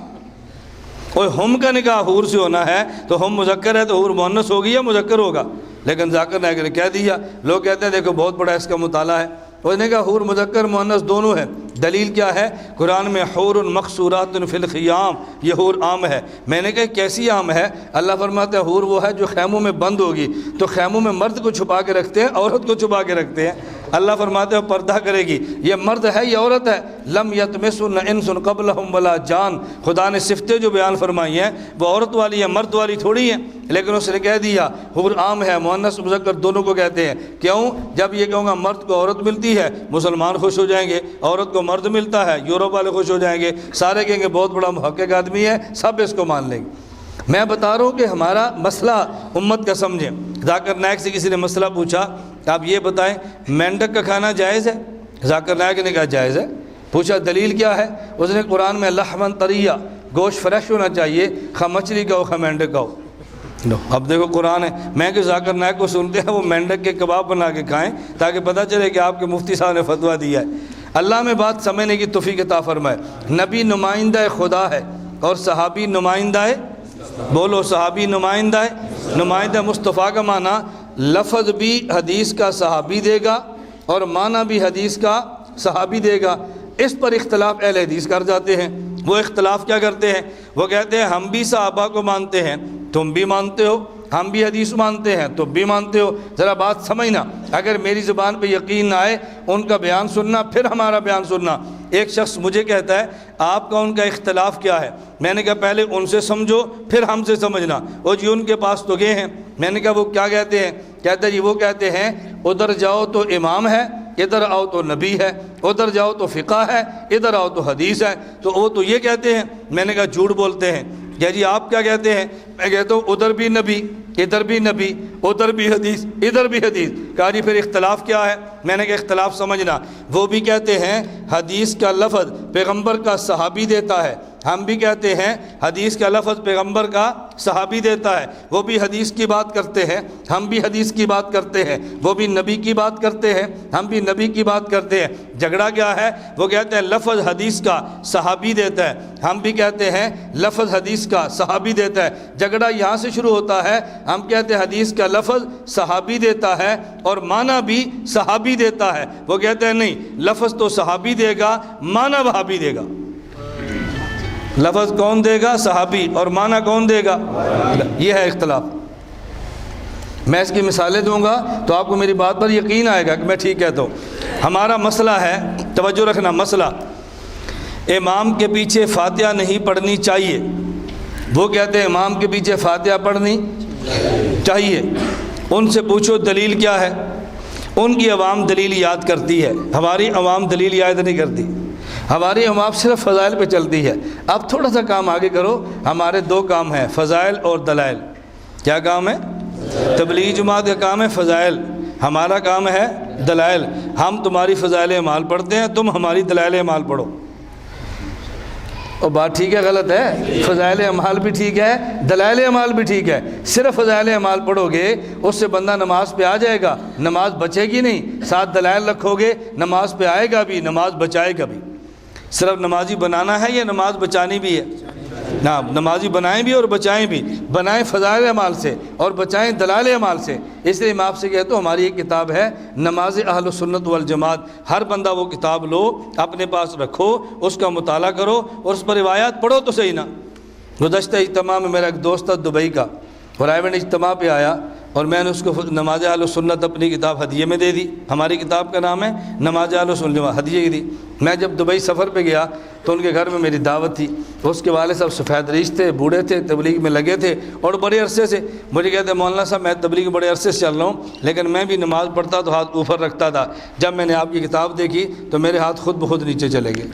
B: اور ہم کا نکاح حور سے ہونا ہے تو ہم مذکر ہے تو حور مؤنث ہوگی یا مذکر ہوگا؟ لیکن ذاکر نائک نے کہہ دیا۔ لوگ کہتے ہیں دیکھو بہت بڑا اس کا مطالعہ ہے۔ اس نے کہا حور مذکر مؤنث دونوں ہیں۔ دلیل کیا ہے؟ قرآن میں حور مقصورات فی الخیام، یہ حور عام ہے۔ میں نے کہا کیسی عام ہے؟ اللہ فرماتا ہے حور وہ ہے جو خیموں میں بند ہوگی۔ تو خیموں میں مرد کو چھپا کے رکھتے ہیں، عورت کو چھپا کے رکھتے ہیں۔ اللہ فرماتے ہیں پردہ کرے گی، یہ مرد ہے یہ عورت ہے۔ لم یطمثن انس قبلہم ولا جان، خدا نے صفتیں جو بیان فرمائی ہیں وہ عورت والی ہیں، مرد والی تھوڑی ہیں۔ لیکن اس نے کہہ دیا حور عام ہے، مؤنث مذکر دونوں کو کہتے ہیں۔ کیوں؟ جب یہ کہوں گا مرد کو عورت ملتی ہے مسلمان خوش ہو جائیں گے، عورت کو مرد ملتا ہے یورپ والے خوش ہو جائیں گے، سارے کہیں گے بہت بڑا محقق آدمی ہے، سب اس کو مان لیں گے۔ میں بتا رہا ہوں کہ ہمارا مسئلہ امت کا سمجھیں۔ ذاکر نائک سے کسی نے مسئلہ پوچھا آپ یہ بتائیں مینڈک کا کھانا جائز ہے؟ ذاکر نائک نے کہا جائز ہے۔ پوچھا دلیل کیا ہے؟ اس نے قرآن میں لحمن طریہ، گوشت فریش ہونا چاہیے، خواہ مچھلی کا ہو خواہ مینڈک کا ہو۔ اب دیکھو قرآن ہے، میں کہ ذاکر نائک کو سنتے ہیں وہ مینڈک کے کباب بنا کے کھائیں تاکہ پتہ چلے کہ آپ کے مفتی صاحب نے فتویٰ دیا ہے۔ اللہ میں بات سمجھنے کی توفیق عطا فرمائے۔ نبی نمائندہ خدا ہے اور صحابی نمائندہ ہے، بولو صحابی نمائندہ ہے۔ نمائندہ مصطفیٰ کا معنی لفظ بھی حدیث کا صحابی دے گا اور معنی بھی حدیث کا صحابی دے گا۔ اس پر اختلاف اہل حدیث کر جاتے ہیں۔ وہ اختلاف کیا کرتے ہیں؟ وہ کہتے ہیں ہم بھی صحابہ کو مانتے ہیں، تم بھی مانتے ہو، ہم بھی حدیث مانتے ہیں تم بھی مانتے ہو۔ ذرا بات سمجھنا، اگر میری زبان پہ یقین نہ آئے ان کا بیان سننا پھر ہمارا بیان سننا۔ ایک شخص مجھے کہتا ہے آپ کا ان کا اختلاف کیا ہے؟ میں نے کہا پہلے ان سے سمجھو پھر ہم سے سمجھنا۔ وہ جی ان کے پاس تو گئے ہیں۔ میں نے کہا وہ کیا کہتے ہیں؟ کہتے جی وہ کہتے ہیں ادھر جاؤ تو امام ہے، ادھر آؤ تو نبی ہے، ادھر جاؤ تو فقہ ہے، ادھر آؤ تو حدیث ہے۔ تو وہ تو یہ کہتے ہیں۔ میں نے کہا جھوٹ بولتے ہیں۔ کیا جی آپ کیا کہتے ہیں؟ میں کہتا ہوں ادھر بھی نبی، ادھر بھی نبی، ادھر بھی حدیث، ادھر بھی حدیث۔ کہا جی پھر اختلاف کیا ہے؟ میں نے کہا اختلاف سمجھنا، وہ بھی کہتے ہیں حدیث کا لفظ پیغمبر کا صحابی دیتا ہے ہم بھی کہتے ہیں حدیث کا لفظ پیغمبر کا صحابی دیتا ہے، وہ بھی حدیث کی بات کرتے ہیں، ہم بھی حدیث کی بات کرتے ہیں، وہ بھی نبی کی بات کرتے ہیں، ہم بھی نبی کی بات کرتے ہیں۔ جھگڑا کیا ہے؟ وہ کہتے ہیں لفظ حدیث کا صحابی دیتا ہے، ہم بھی کہتے ہیں لفظ حدیث کا صحابی دیتا ہے۔ جھگڑا یہاں سے شروع ہوتا ہے، ہم کہتے ہیں حدیث کا لفظ صحابی دیتا ہے اور معنی بھی صحابی دیتا ہے، وہ کہتے ہیں نہیں، لفظ تو صحابی دے گا، معنی وہابی دے گا۔ لفظ کون دے گا؟ صحابی، اور معنی کون دے گا؟ یہ ہے اختلاف۔ میں اس کی مثالیں دوں گا تو آپ کو میری بات پر یقین آئے گا کہ میں ٹھیک کہتا ہوں۔ ہمارا مسئلہ ہے، توجہ رکھنا، مسئلہ امام کے پیچھے فاتحہ نہیں پڑھنی چاہیے۔ وہ کہتے ہیں امام کے پیچھے فاتحہ پڑھنی چاہیے، ان سے پوچھو دلیل کیا ہے؟ ان کی عوام دلیل یاد کرتی ہے، ہماری عوام دلیل یاد نہیں کرتی، ہماری عوام صرف فضائل پہ چلتی ہے۔ اب تھوڑا سا کام آگے کرو، ہمارے دو کام ہیں، فضائل اور دلائل۔ کیا کام ہے؟ تبلیغی جماعت کا کام ہے فضائل، ہمارا کام ہے دلائل۔ ہم تمہاری فضائل اعمال پڑھتے ہیں، تم ہماری دلائل اعمال پڑھو۔ اور بات ٹھیک ہے غلط ہے؟ فضائل اعمال بھی ٹھیک ہے، دلائل اعمال بھی ٹھیک ہے۔ صرف فضائل اعمال پڑھو گے اس سے بندہ نماز پہ آ جائے گا، نماز بچے گی نہیں۔ ساتھ دلائل رکھو گے، نماز پہ آئے گا بھی، نماز بچائے گا بھی۔ صرف نمازی بنانا ہے یا نماز بچانی بھی ہے؟ نا، نمازی بنائیں بھی اور بچائیں بھی، بنائیں فضائل اعمال سے اور بچائیں دلائل اعمال سے۔ اس لیے میں آپ سے کہتا ہوں ہماری ایک کتاب ہے نماز اہل سنت والجماعت، ہر بندہ وہ کتاب لو، اپنے پاس رکھو، اس کا مطالعہ کرو اور اس پر روایات پڑھو تو صحیح نا۔ گزشتہ اجتماع میں میرا ایک دوست تھا دبئی کا، پرائیویٹ اجتماع پہ آیا اور میں نے اس کو نماز اہل سنت اپنی کتاب ہدیے میں دے دی۔ ہماری کتاب کا نام ہے نماز اہل سنت، ہدیے کی دی۔ میں جب دبئی سفر پہ گیا تو ان کے گھر میں میری دعوت تھی، اس کے والد صاحب سفید ریش تھے، بوڑھے تھے، تبلیغ میں لگے تھے اور بڑے عرصے سے مجھے کہتے ہیں مولانا صاحب میں تبلیغ بڑے عرصے سے چل رہا ہوں، لیکن میں بھی نماز پڑھتا تو ہاتھ اوپر رکھتا تھا، جب میں نے آپ کی کتاب دیکھی تو میرے ہاتھ خود بخود نیچے چلے گئے۔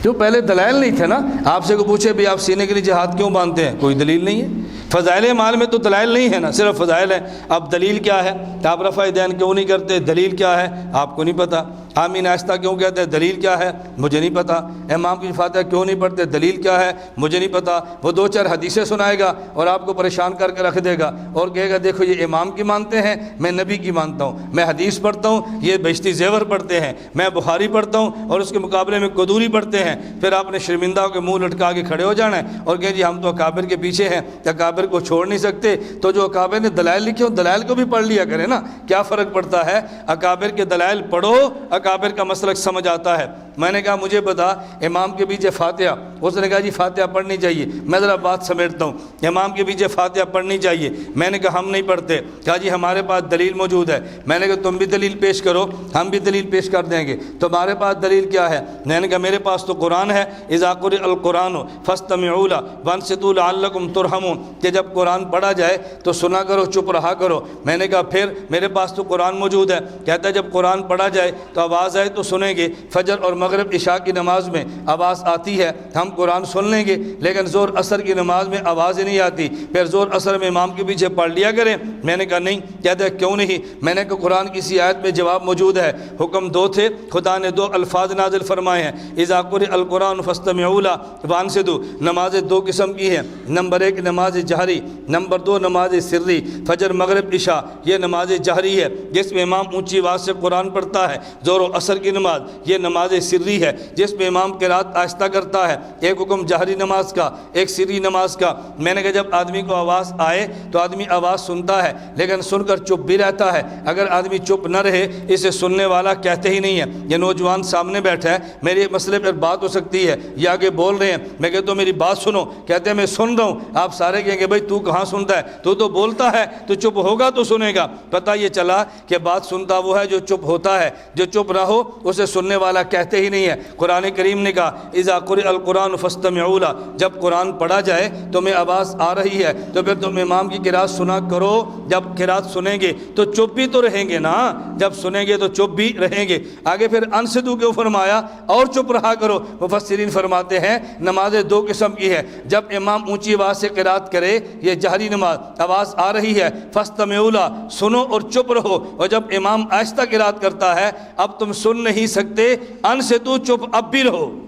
B: جو پہلے دلائل نہیں تھے نا، آپ سے کو پوچھے بھی آپ سینے کے نیچے ہاتھ کیوں باندھتے ہیں، کوئی دلیل نہیں ہے۔ فضائل اعمال میں تو دلائل نہیں ہے نا، صرف فضائل ہے۔ اب دلیل کیا ہے؟ آپ رفع دین کیوں نہیں کرتے، دلیل کیا ہے؟ آپ کو نہیں پتہ۔ آمین آہستہ کیوں کہتے ہیں، دلیل کیا ہے؟ مجھے نہیں پتہ۔ امام کی فاتحہ کیوں نہیں پڑھتے، دلیل کیا ہے؟ مجھے نہیں پتہ۔ وہ دو چار حدیثیں سنائے گا اور آپ کو پریشان کر کے رکھ دے گا اور کہے گا دیکھو یہ امام کی مانتے ہیں، میں نبی کی مانتا ہوں، میں حدیث پڑھتا ہوں، یہ بہشتی زیور پڑھتے ہیں، میں بخاری پڑھتا ہوں اور اس کے مقابلے میں قدوری پڑھتے ہیں۔ پھر آپ نے شرمندہ ہو کے منہ لٹکا کے کھڑے ہو جانا ہے اور کہ جی ہم تو اکابر کے پیچھے ہیں، اکابر کو چھوڑ نہیں سکتے۔ تو جو اکابر نے دلائل لکھے ہوں دلائل کو بھی پڑھ لیا کرے نا، کیا فرق پڑتا ہے؟ اکابر کے دلائل پڑھو، اکابر کا مسلک سمجھ آتا ہے۔ میں نے کہا مجھے بتا امام کے پیچھے فاتحہ، اس نے کہا جی فاتحہ پڑھنی چاہیے۔ میں ذرا بات سمیٹتا ہوں، امام کے پیچھے فاتحہ پڑھنی چاہیے۔ میں نے کہا ہم نہیں پڑھتے۔ کہا جی ہمارے پاس دلیل موجود ہے۔ میں نے کہا تم بھی دلیل پیش کرو، ہم بھی دلیل پیش کر دیں گے۔ تمہارے پاس دلیل کیا ہے؟ میں نے کہا میرے پاس تو قرآن ہے، اذا قرئ القرآن فاستمعوا له وانصتوا لعلکم ترحمون، کہ جب قرآن پڑھا جائے تو سنا کرو، چپ رہا کرو۔ میں نے کہا پھر میرے پاس تو قرآن موجود ہے۔ کہتا ہے جب قرآن پڑھا جائے تو آواز آئے تو سنیں گے، فجر اور مغرب عشاء کی نماز میں آواز آتی ہے، ہم قرآن سن لیں گے، لیکن زور اثر کی نماز میں آواز ہی نہیں آتی، پھر زور اثر میں امام کے پیچھے پڑھ لیا کریں۔ میں نے کہا نہیں۔ کہتا ہے کیوں نہیں؟ میں نے کہا قرآن کسی آیت میں جواب موجود ہے، حکم دو تھے، خدا نے دو الفاظ نازل فرمائے ہیں، اذا قرئ القرآن فاستمعوا له وانصتوا۔ نمازیں دو قسم کی ہیں، نمبر ایک نماز جہری، نمبر دو نماز سری۔ فجر مغرب عشاء یہ نماز جہری ہے جس میں امام اونچی آواز سے قرآن پڑھتا ہے۔ زور و اثر کی نماز یہ نماز سری ہے جس میں امام قرات آہستہ کرتا ہے۔ ایک حکم جہری نماز کا، ایک سری نماز کا۔ میں نے کہا جب آدمی کو آواز آئے تو آدمی آواز سنتا ہے لیکن سن کر چپ بھی رہتا ہے۔ اگر آدمی چپ نہ رہے اسے سننے والا کہتے ہی نہیں ہے۔ یہ نوجوان سامنے بیٹھا ہے، میرے مسئلے پر بات ہو سکتی ہے، یہ آگے بول رہے ہیں، میں کہتا ہوں میری بات سنو، کہتے ہیں میں سن رہا ہوں۔ آپ سارے کہیں گے بھائی تو کہاں سنتا ہے، تو بولتا ہے، تو چپ ہوگا تو سنے گا۔ پتہ یہ چلا کہ بات سنتا وہ ہے جو چپ ہوتا ہے، جو چپ نہ ہو اسے سننے والا کہتے ہی نہیں ہے۔ قرآن کریم نے کہا اذا قرئ القرآن فاستمعوا له، جب قرآن پڑھا جائے تمہیں آواز آ رہی ہے تو پھر تم امام کی قرات سنا کرو۔ جب قرات سنیں گے تو چپ بھی تو رہیں گے نا، جب سنیں گے تو چپ بھی رہیں گے۔ آگے پھر انصتوا کیوں فرمایا؟ اور چپ رہا کرو۔ مفسرین فرماتے ہیں نمازیں دو قسم کی ہے، جب امام اونچی آواز سے قرات کرے یہ جہری نماز، آواز آ رہی ہے، فاستمعوا له سنو اور چپ رہو، اور جب امام آہستہ قرات کرتا ہے اب تم سن نہیں سکتے، انصتوا چپ اب بھی رہو۔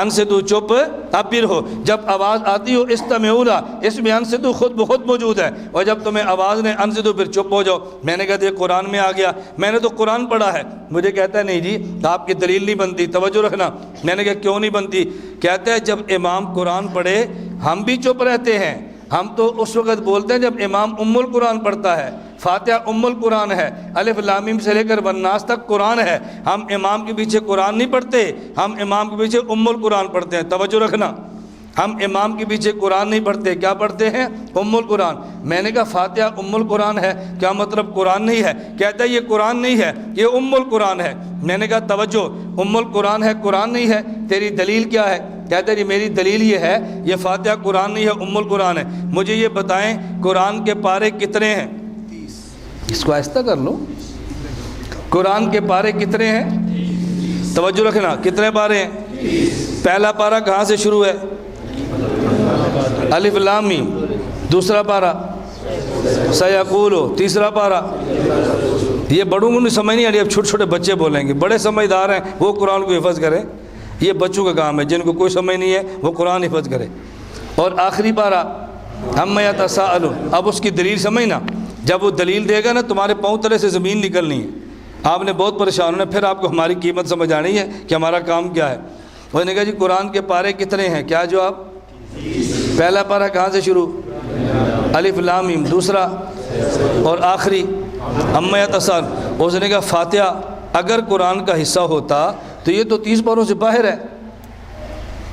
B: انصتو چپ، اب پھر ہو، جب آواز آتی ہو استمعوا لها، اس میں انصتو خود بخود موجود ہے، اور جب تمہیں آواز نے انصتو پھر چپ ہو جاؤ۔ میں نے کہا یہ قرآن میں آ گیا، میں نے تو قرآن پڑھا ہے۔ مجھے کہتا ہے نہیں جی آپ کی دلیل نہیں بنتی، توجہ رکھنا۔ میں نے کہا کیوں نہیں بنتی؟ کہتا ہے جب امام قرآن پڑھے ہم بھی چپ رہتے ہیں، ہم تو اس وقت بولتے ہیں جب امام ام القرآن پڑھتا ہے، فاتحہ ام القرآن ہے، الف لام میم سے لے کر والناس تک قرآن ہے، ہم امام کے پیچھے قرآن نہیں پڑھتے، ہم امام کے پیچھے ام القرآن پڑھتے ہیں۔ توجہ رکھنا، ہم امام کے پیچھے قرآن نہیں پڑھتے، کیا پڑھتے ہیں؟ ام القرآن۔ میں نے کہا فاتحہ ام القرآن ہے، کیا مطلب قرآن نہیں ہے؟ کہتا ہے یہ قرآن نہیں ہے، یہ ام القرآن ہے۔ میں نے کہا توجہ، ام القرآن ہے قرآن نہیں ہے، تیری دلیل کیا ہے؟ کہتا ہے جی میری دلیل یہ ہے یہ فاتحہ قرآن نہیں ہے، ام القرآن ہے۔ مجھے یہ بتائیں قرآن کے پارے کتنے ہیں؟ اس کو آہستہ کر لو، قرآن کے پارے کتنے ہیں؟ توجہ رکھنا، کتنے پارے ہیں؟ پہلا پارہ کہاں سے شروع ہے؟ الف لام میم۔ دوسرا پارہ سیقولو۔ تیسرا پارہ، یہ بڑوں کو نہیں سمجھ نہیں آ رہی، اب چھوٹے چھوٹے بچے بولیں گے، بڑے سمجھدار ہیں وہ قرآن کو حفظ کریں، یہ بچوں کا کام ہے، جن کو کوئی سمجھ نہیں ہے وہ قرآن حفظ کرے۔ اور آخری پارہ عما یتساءلون۔ اب اس کی دلیل سمجھنا، جب وہ دلیل دے گا نا تمہارے پاؤں تلے سے زمین نکلنی ہے، آپ نے بہت پریشان ہونا، پھر آپ کو ہماری قیمت سمجھ آنی ہے کہ ہمارا کام کیا ہے۔ انہوں نے کہا جی قرآن کے پارے کتنے ہیں؟ کیا جواب؟ پہلا پارہ کہاں سے شروع؟ الف لام میم۔ دوسرا اور آخری عما یتساءلون۔ اس نے کہا فاتحہ اگر قرآن کا حصہ ہوتا تو یہ تو 30 پاروں سے باہر ہے،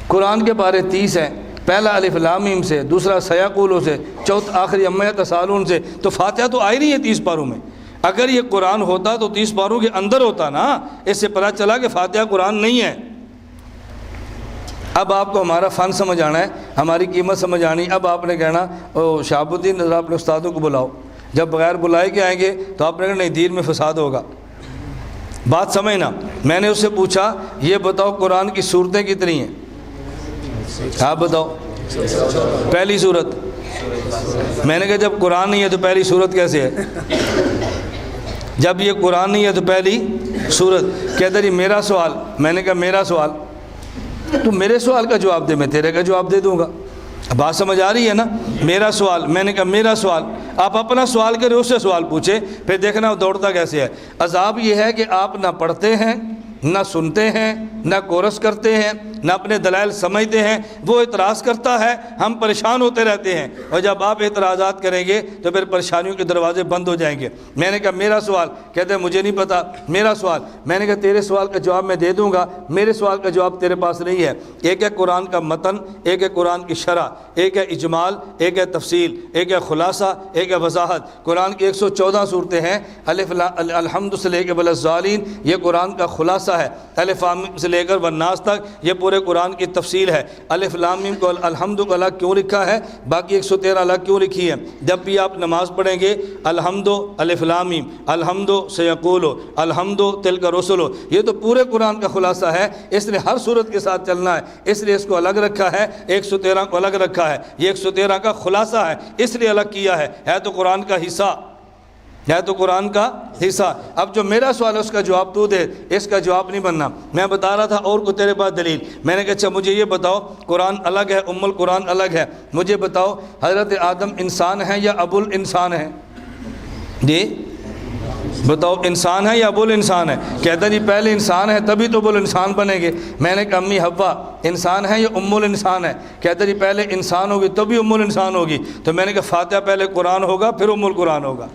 B: قرآن کے پارے 30 ہیں، پہلا الف لام میم سے، دوسرا سیقولو سے، چوتھا آخری عما یتساءلون سے، تو فاتحہ تو آئی نہیں ہے 30 پاروں میں۔ اگر یہ قرآن ہوتا تو 30 پاروں کے اندر ہوتا نا، اس سے پتہ چلا کہ فاتحہ قرآن نہیں ہے۔ اب آپ کو ہمارا فن سمجھ آنا ہے، ہماری قیمت سمجھ آنی۔ اب آپ نے کہنا او شہاب الدین ذرا اپنے استادوں کو بلاؤ، جب بغیر بلائے کے آئیں گے تو آپ نے کہنا نہیں دین میں فساد ہوگا۔ بات سمجھنا، میں نے اس سے پوچھا یہ بتاؤ قرآن کی صورتیں کتنی ہیں؟ آپ بتاؤ۔ پہلی صورت۔ میں نے کہا جب قرآن نہیں ہے تو پہلی صورت کیسے ہے؟ جب یہ قرآن نہیں ہے تو پہلی صورت۔ کہتا جی میرا سوال۔ میں نے کہا میرا سوال، تو میرے سوال کا جواب دے، میں تیرے کا جواب دے دوں گا۔ بات سمجھ آ رہی ہے نا؟ میرا سوال۔ میں نے کہا میرا سوال، آپ اپنا سوال کریں، اس سے سوال پوچھے، پھر دیکھنا وہ دوڑتا کیسے ہے۔ عذاب یہ ہے کہ آپ نہ پڑھتے ہیں، نہ سنتے ہیں، نہ کورس کرتے ہیں، نہ اپنے دلائل سمجھتے ہیں، وہ اعتراض کرتا ہے، ہم پریشان ہوتے رہتے ہیں، اور جب آپ اعتراضات کریں گے تو پھر پریشانیوں کے دروازے بند ہو جائیں گے۔ میں نے کہا میرا سوال۔ کہتے ہیں مجھے نہیں پتا، میرا سوال۔ میں نے کہا تیرے سوال کا جواب میں دے دوں گا، میرے سوال کا جواب تیرے پاس نہیں ہے۔ ایک ہے قرآن کا متن، ایک ہے قرآن کی شرح، ایک ہے اجمال، ایک ہے تفصیل، ایک ہے خلاصہ، ایک ہے وضاحت۔ قرآن کی 114 صورتیں ہیں، الحمد سے لے کے والضالین یہ قرآن کا خلاصہ ہے، الف لام سے لے کر والناس تک یہ پورے قرآن کی تفصیل ہے۔ الف لام میم کو الحمد کو الگ کیوں لکھا ہے، باقی 113 الگ کیوں لکھی ہے؟ جب بھی آپ نماز پڑھیں گے الحمد الف لام میم، الحمد سیقولو، الحمد تلک رسلو، یہ تو پورے قرآن کا خلاصہ ہے، اس نے ہر صورت کے ساتھ چلنا ہے، اس لیے اس کو الگ رکھا ہے، 113 کو الگ رکھا ہے، یہ 113 کا خلاصہ ہے، اس لیے الگ کیا ہے تو قرآن کا حصہ ہے، تو قرآن کا حصہ۔ اب جو میرا سوال ہے اس کا جواب تو دے، اس کا جواب نہیں بننا۔ میں بتا رہا تھا اور کو تیرے پاس دلیل۔ میں نے کہا اچھا مجھے یہ بتاؤ قرآن الگ ہے، ام القرآن الگ ہے، مجھے بتاؤ حضرت آدم انسان ہے یا ابو الانسان ہے؟ جی بتاؤ انسان ہے یا ابو الانسان ہے؟ کہتا جی پہلے انسان ہے تبھی تو ابو الانسان بنے گے۔ میں نے کہا امی حوا انسان ہے یا ام الانسان ہے؟ کہتا جی پہلے انسان ہوگی تبھی ام الانسان ہوگی۔ تو میں نے کہا فاتحہ پہلے قرآن ہوگا پھر ام القرآن ہوگا،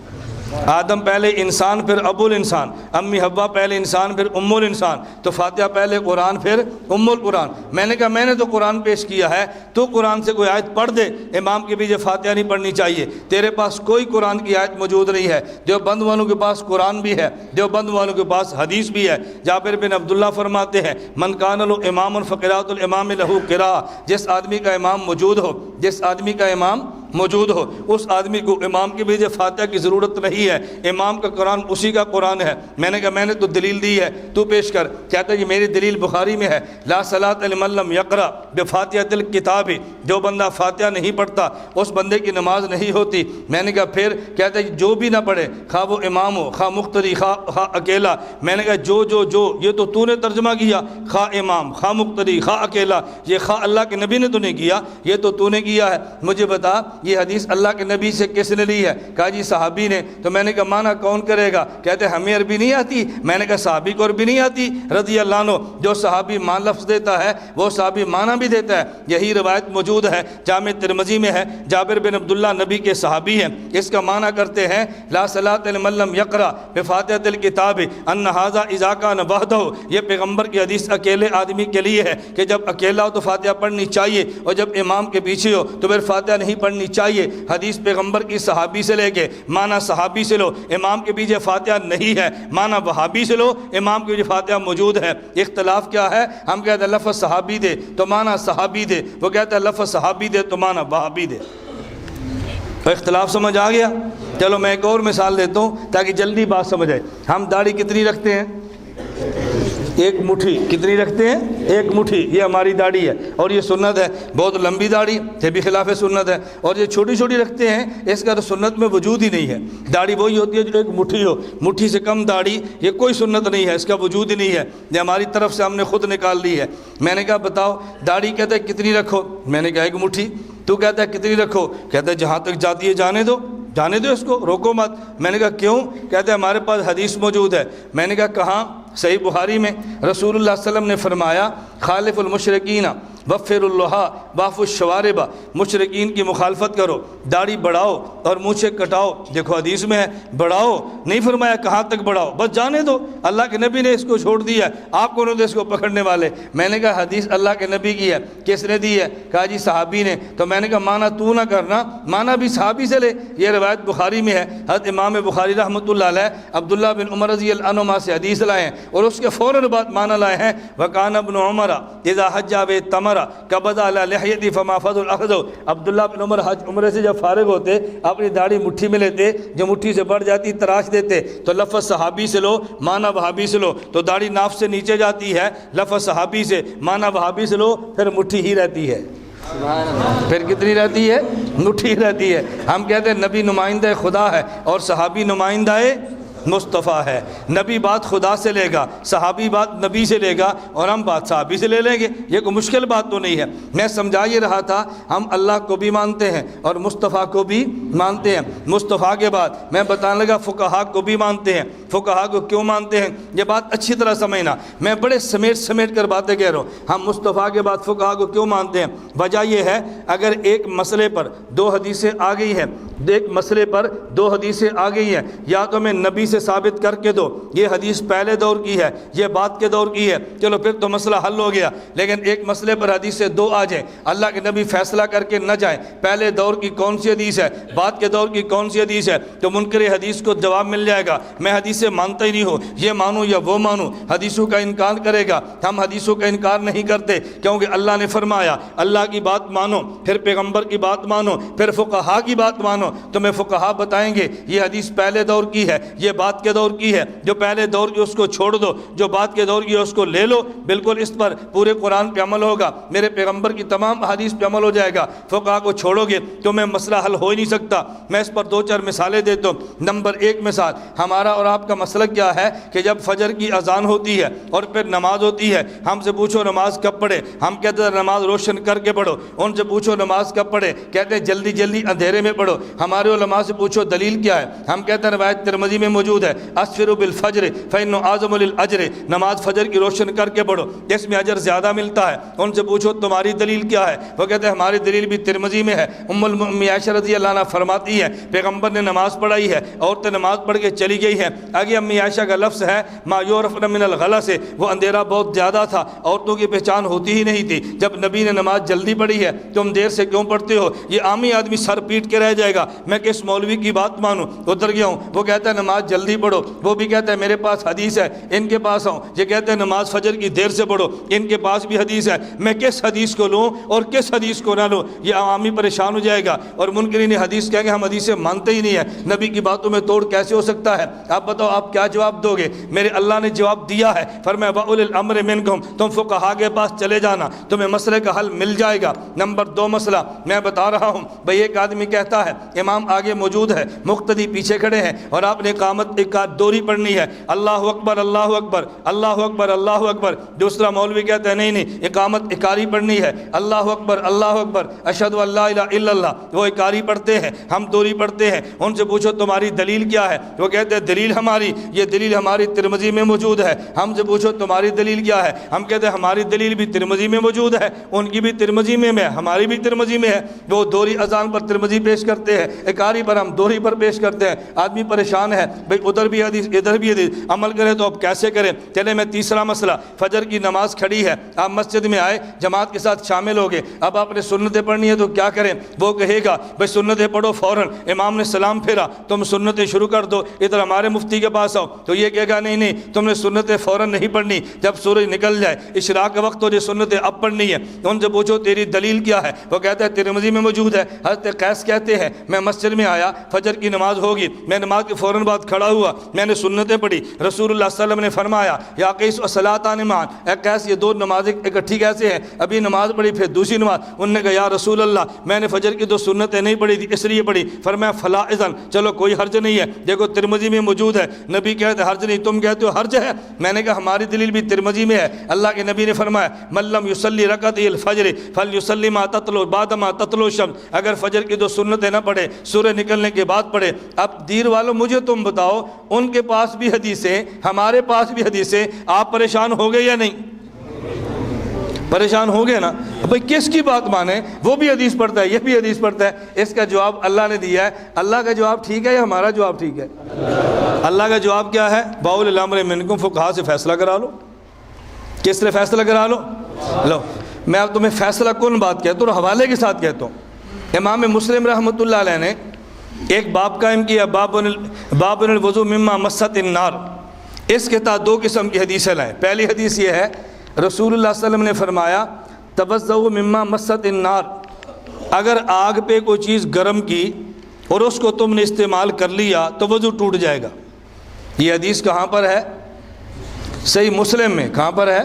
B: آدم پہلے انسان پھر ابو الانسان، امی حوا پہلے انسان پھر ام الانسان، تو فاتحہ پہلے قرآن پھر ام القرآن۔ میں نے کہا میں نے تو قرآن پیش کیا ہے، تو قرآن سے کوئی آیت پڑھ دے، امام کے پیچھے فاتحہ نہیں پڑھنی چاہیے۔ تیرے پاس کوئی قرآن کی آیت موجود نہیں ہے، دیوبند والوں کے پاس قرآن بھی ہے، دیوبند والوں کے پاس حدیث بھی ہے۔ جابر بن عبداللہ فرماتے ہیں من کان لہ امام فقراۃ الامام لہ قراءۃ، جس آدمی کا امام موجود ہو، جس آدمی کا امام موجود ہو، اس آدمی کو امام کے بھیجے فاتحہ کی ضرورت نہیں ہے، امام کا قرآن اسی کا قرآن ہے۔ میں نے کہا میں نے تو دلیل دی ہے، تو پیش کر۔ کہتا ہے یہ میری دلیل بخاری میں ہے، لا صلاۃ لمن لم یقرأ بفاتحۃ الکتاب، جو بندہ فاتحہ نہیں پڑھتا اس بندے کی نماز نہیں ہوتی۔ میں نے کہا پھر؟ کہتا ہے جو بھی نہ پڑھے، خواہ وہ امام ہو، خواہ مقتدی، خواہ اکیلا۔ میں نے کہا جو یہ تو نے ترجمہ کیا، خواہ امام، خواہ مقتدی، خواہ اکیلا، یہ خواہ اللہ کے نبی نے تو نہیں کیا، یہ تو نے کیا ہے۔ مجھے بتا یہ حدیث اللہ کے نبی سے کس نے لی ہے؟ کہا جی صحابی نے۔ تو میں نے کہا معنی کون کرے گا؟ کہتے ہمیں عربی نہیں آتی۔ میں نے کہا صحابی کو عربی نہیں آتی رضی اللہ عنہ، جو صحابی مان لفظ دیتا ہے وہ صحابی معنی بھی دیتا ہے۔ یہی روایت موجود ہے، جامع ترمذی میں ہے، جابر بن عبداللہ نبی کے صحابی ہیں، اس کا معنی کرتے ہیں لا صلاۃ لمن لم یقرأ بفاتحۃ الکتاب ان ھذا اذا کان وحدہ۔ یہ پیغمبر کی حدیث اکیلے آدمی کے لیے ہے کہ جب اکیلا ہو تو فاتحہ پڑھنی چاہیے، اور جب امام کے پیچھے ہو تو پھر فاتحہ نہیں پڑھنی چاہیے۔ حدیث پیغمبر کی صحابی سے لے کے معنی صحابی سے لو، امام کے پیچھے فاتحہ نہیں ہے، معنی وہابی سے لو، امام کے پیچھے فاتحہ موجود ہے۔ اختلاف کیا ہے؟ ہم کہتے ہیں لفظ صحابی دے تو معنی صحابی دے، وہ کہتا ہے لفظ صحابی دے تو معنی وہابی دے۔ تو اختلاف سمجھ آ گیا؟ چلو میں ایک اور مثال دیتا ہوں تاکہ جلدی بات سمجھ آئے۔ ہم داڑھی کتنی رکھتے ہیں؟ ایک مٹھی۔ کتنی رکھتے ہیں؟ ایک مٹھی، یہ ہماری داڑھی ہے، اور یہ سنت ہے۔ بہت لمبی داڑھی یہ بھی خلاف سنت ہے، اور یہ چھوٹی چھوٹی رکھتے ہیں، اس کا تو سنت میں وجود ہی نہیں ہے۔ داڑھی وہی ہوتی ہے جو ایک مٹھی ہو، مٹھی سے کم داڑھی یہ کوئی سنت نہیں ہے، اس کا وجود ہی نہیں ہے، یہ ہماری طرف سے ہم نے خود نکال لی ہے۔ میں نے کہا بتاؤ داڑھی، کہتا ہے کتنی رکھو؟ میں نے کہا ایک مٹھی۔ تو کہتا ہے کتنی رکھو؟ کہتا ہے جہاں تک جاتی ہے جانے دو، جانے دو اس کو، روکو مت۔ میں نے کہا کیوں؟ کہتے ہیں ہمارے پاس حدیث موجود ہے۔ میں نے کہا کہاں؟ صحیح بخاری میں رسول اللہ صلی اللہ علیہ وسلم نے فرمایا خالف المشرکین وفر اللہ واف الشوارب، مشرکین کی مخالفت کرو، داڑھی بڑھاؤ اور مونچھیں کٹاؤ۔ دیکھو حدیث میں ہے بڑھاؤ، نہیں فرمایا کہاں تک بڑھاؤ، بس جانے دو، اللہ کے نبی نے اس کو چھوڑ دیا ہے، آپ کون ہوتے اس کو پکڑنے والے؟ میں نے کہا حدیث اللہ کے نبی کی ہے، کس نے دی ہے؟ کہا جی صحابی نے۔ تو میں نے کہا معنی تو نہ کرنا، معنی بھی صحابی سے لے۔ یہ روایت بخاری میں ہے، حضرت امام بخاری رحمۃ اللہ علیہ عبداللہ بن عمر رضی اللہ عنہما سے حدیث لائے ہیں، اور اس کے فوراً بعد معنی لائے ہیں وکان ابن عمر اذا حج تمر قبض علی لحیتی فما فضل اخذو۔ عبداللہ بن عمر حج عمرے سے جب فارغ ہوتے اپنی داڑھی مٹھی میں لیتے، جو مٹھی سے بڑھ جاتی تراش دیتے۔ تو لفظ صحابی سے لو، معنی وہابی سے لو، تو داڑھی ناف سے نیچے جاتی ہے، لفظ صحابی سے، معنی وہابی سے لو، پھر مٹھی ہی رہتی ہے۔ پھر کتنی رہتی ہے؟ مٹھی رہتی ہے۔ ہم کہتے ہیں نبی نمائندہ خدا ہے اور صحابی نمائندہ مصطفیٰ ہے۔ نبی بات خدا سے لے گا، صحابی بات نبی سے لے گا، اور ہم بات صحابی سے لے لیں گے۔ یہ کوئی مشکل بات تو نہیں ہے۔ میں سمجھا یہ رہا تھا ہم اللہ کو بھی مانتے ہیں اور مصطفیٰ کو بھی مانتے ہیں۔ مصطفیٰ کے بعد میں بتانے لگا فقہا کو بھی مانتے ہیں۔ فقہا کو کیوں مانتے ہیں یہ بات اچھی طرح سمجھنا، میں بڑے سمیٹ کر باتیں کہہ رہا ہوں۔ ہم مصطفیٰ کے بعد فقہا کو کیوں مانتے ہیں؟ وجہ یہ ہے اگر ایک مسئلے پر دو حدیثیں آ گئی ہیں، ایک مسئلے پر دو حدیثیں آ گئی ہیں، یا تو میں نبی سے ثابت کر کے دو یہ حدیث پہلے دور کی ہے، یہ بات کے دور کی ہے، چلو پھر تو مسئلہ حل ہو گیا۔ لیکن ایک مسئلے پر حدیث سے دو آ جائیں، اللہ کے نبی فیصلہ کر کے نہ جائیں پہلے دور کی کون سی حدیث ہے، بعد کے دور کی کون سی حدیث ہے، تو منکر حدیث کو جواب مل جائے گا میں حدیث سے مانتا ہی نہیں ہوں، یہ مانوں یا وہ مانوں، حدیثوں کا انکار کرے گا۔ ہم حدیثوں کا انکار نہیں کرتے کیونکہ اللہ نے فرمایا اللہ کی بات مانو، پھر پیغمبر کی بات مانو، پھر فقہا کی بات مانو۔ تمہیں فقہا بتائیں گے یہ حدیث پہلے دور کی ہے، یہ بات کے دور کی ہے، جو پہلے دور کی اس کو چھوڑ دو، جو بات کے دور کی اس کو لے لو۔ بالکل اس پر پورے قرآن پہ عمل ہوگا، میرے پیغمبر کی تمام حدیث پہ عمل ہو جائے گا۔ فقہا کو چھوڑو گے تو میں مسئلہ حل ہو ہی نہیں سکتا۔ میں اس پر دو چار مثالیں دیتا ہوں۔ نمبر ایک مثال، ہمارا اور آپ کا مسئلہ کیا ہے کہ جب فجر کی اذان ہوتی ہے اور پھر نماز ہوتی ہے، ہم سے پوچھو نماز کب پڑھے، ہم کہتے ہیں نماز روشن کر کے پڑھو۔ ان سے پوچھو نماز کب پڑھے، کہتے ہیں جلدی جلدی اندھیرے میں پڑھو۔ ہمارے علماء سے پوچھو دلیل کیا ہے، ہم کہتے ہیں روایت ترمذی میں موجود ہے اسفروا بالفجر فإنه اعظم للأجر، نماز فجر کی روشن کر کے پڑھو، اس میں اجر زیادہ ملتا ہے۔ ان سے پوچھو تمہاری دلیل کیا ہے، وہ کہتے ہیں ہماری دلیل بھی ترمذی میں ہے۔ ام المؤمنین عائشہ رضی اللہ عنہ فرماتی ہے پیغمبر نے نماز پڑھائی ہے، عورتیں نماز پڑھ کے چلی گئی ہیں۔ آگے امی عائشہ کا لفظ ہے ما یعرفن من الغلس، وہ اندھیرا بہت زیادہ تھا، عورتوں کی پہچان ہوتی ہی نہیں تھی۔ جب نبی نے نماز جلدی پڑھی ہے تم دیر سے کیوں پڑھتے ہو؟ یہ عامی آدمی سر پیٹ کے رہ جائے گا، میں کس مولوی کی بات مانوں؟ ادھر گیا ہوں، وہ کہتا ہے نماز جلدی جلدی پڑھو، وہ بھی کہتا ہے میرے پاس حدیث ہے ان کے پاس آؤں، یہ کہتے ہیں نماز فجر کی دیر سے پڑھو ان کے پاس بھی حدیث ہے، میں کس حدیث کو لوں اور کس حدیث کو نہ لوں؟ یہ عوامی پریشان ہو جائے گا، اور منکرین حدیث کہیں گے ہم حدیثیں مانتے ہی نہیں ہیں، نبی کی باتوں میں توڑ کیسے ہو سکتا ہے؟ آپ بتاؤ آپ کیا جواب دو گے؟ میرے اللہ نے جواب دیا ہے، فرمایا وَأُولِي الْأَمْرِ مِنْكُمْ، تم فقہا کے پاس چلے جانا، تمہیں مسئلے کا حل مل جائے گا۔ نمبر 2 مسئلہ میں بتا رہا ہوں، بھئی ایک آدمی کہتا ہے امام آگے موجود ہے، مقتدی پیچھے کھڑے ہیں، اور آپ نے اقامت ایک دوری پڑھنی ہے، اللہ اکبر اللہ اکبر اللہ اکبر اللہ اکبر۔ دوسرا مولوی کہتا ہے نہیں نہیں، اقامت اکاری پڑھنی ہے، اللہ اکبر اشہد ان لا الہ الا اللہ۔ وہ اکاری پڑھتے ہیں، ہم دوری پڑھتے ہیں، ان سے پوچھو تمہاری دلیل کیا ہے؟ وہ کہتے ہیں دلیل ہماری، یہ دلیل ہماری ترمذی میں موجود ہے۔ ہم سے پوچھو تمہاری دلیل کیا ہے؟ ہم کہتے ہیں ہماری دلیل بھی ترمذی میں موجود ہے، ان کی بھی ترمذی میں ہے، ہماری بھی ترمذی میں ہے۔ وہ دوری اذان پر ترمذی پیش کرتے ہیں، اکاری پر ہم دوری پر پیش کرتے ہیں۔ آدمی پریشان ہے، بھئی ادھر بھی حدیث ادھر بھی حدیث، عمل کرے تو اب کیسے کریں؟ چلے میں تیسرا مسئلہ، فجر کی نماز کھڑی ہے، آپ مسجد میں آئے، جماعت کے ساتھ شامل ہو گئے، اب آپ نے سنتیں پڑھنی ہے تو کیا کریں؟ وہ کہے گا بھئی سنتیں پڑھو فوراً، امام نے سلام پھیرا تم سنتیں شروع کر دو، ادھر ہمارے مفتی کے پاس آؤ، تو یہ کہے گا نہیں نہیں تم نے سنتیں فوراً نہیں پڑھنی، جب سورج نکل جائے اشراق کا وقت ہو، یہ سنتیں اب پڑھنی ہے۔ ان سے پوچھو تیری دلیل کیا ہے؟ وہ کہتا ہے ترمذی میں موجود ہے۔ حضرت قیس کہتے ہیں میں مسجد میں آیا، فجر کی نماز ہوگی، میں نماز کے فوراً بعد کھڑا ہوا، میں نے سنتیں پڑھی، رسول اللہ صلی اللہ علیہ وسلم نے فرمایا یا قیس الصلاۃ معا، اے قیس یہ دو نمازیں اکٹھی کیسے ہیں؟ ابھی نماز پڑھی پھر دوسری نماز۔ انہوں نے کہا یا رسول اللہ میں نے فجر کی 2 سنتیں نہیں پڑھی تھی اس لیے پڑھی۔ فرمایا فلا اذن، چلو کوئی حرج نہیں ہے، دیکھو ترمذی میں موجود ہے، نبی کہتے ہیں حرج نہیں، تم کہتے ہو حرج ہے۔ میں نے کہا ہماری دلیل بھی ترمذی میں ہے، اللہ کے نبی نے فرمایا من لم یصلی رکعتی الفجر فلیصلی ما تطلع بعد ما تطلع الشمس، اگر فجر کی 2 سنتیں نہ پڑھے سورج نکلنے کے بعد پڑھے۔ اب دیر والوں مجھے تم بتاؤ، ان کے پاس بھی حدیثیں ہمارے پاس بھی حدیثیں، آپ پریشان ہو گئے یا نہیں؟ پریشان ہو گئے نا؟ بھئی کس کی بات مانیں؟ وہ بھی حدیث پڑھتا ہے، یہ بھی حدیث پڑھتا ہے، اس کا جواب اللہ نے دیا ہے۔ اللہ کا جواب ٹھیک ہے یا ہمارا جواب ٹھیک ہے؟ اللہ کا جواب کیا ہے؟ باول الامر منکم، فقہا سے فیصلہ کرا لو۔ کس سے فیصلہ کرا لو؟ لو میں اب تمہیں فیصلہ کن بات کہتا ہوں اور حوالے کے ساتھ کہتا ہوں۔ امام مسلم رحمۃ اللہ علیہ نے ایک باب قائم کیا، باب الوضوء مما مست النار۔ اس کے تحت 2 قسم کی حدیثیں لائیں۔ پہلی حدیث یہ ہے رسول اللہ صلی اللہ علیہ وسلم نے فرمایا توضؤ مما مست النار، اگر آگ پہ کوئی چیز گرم کی اور اس کو تم نے استعمال کر لیا تو وضو ٹوٹ جائے گا۔ یہ حدیث کہاں پر ہے؟ صحیح مسلم میں۔ کہاں پر ہے؟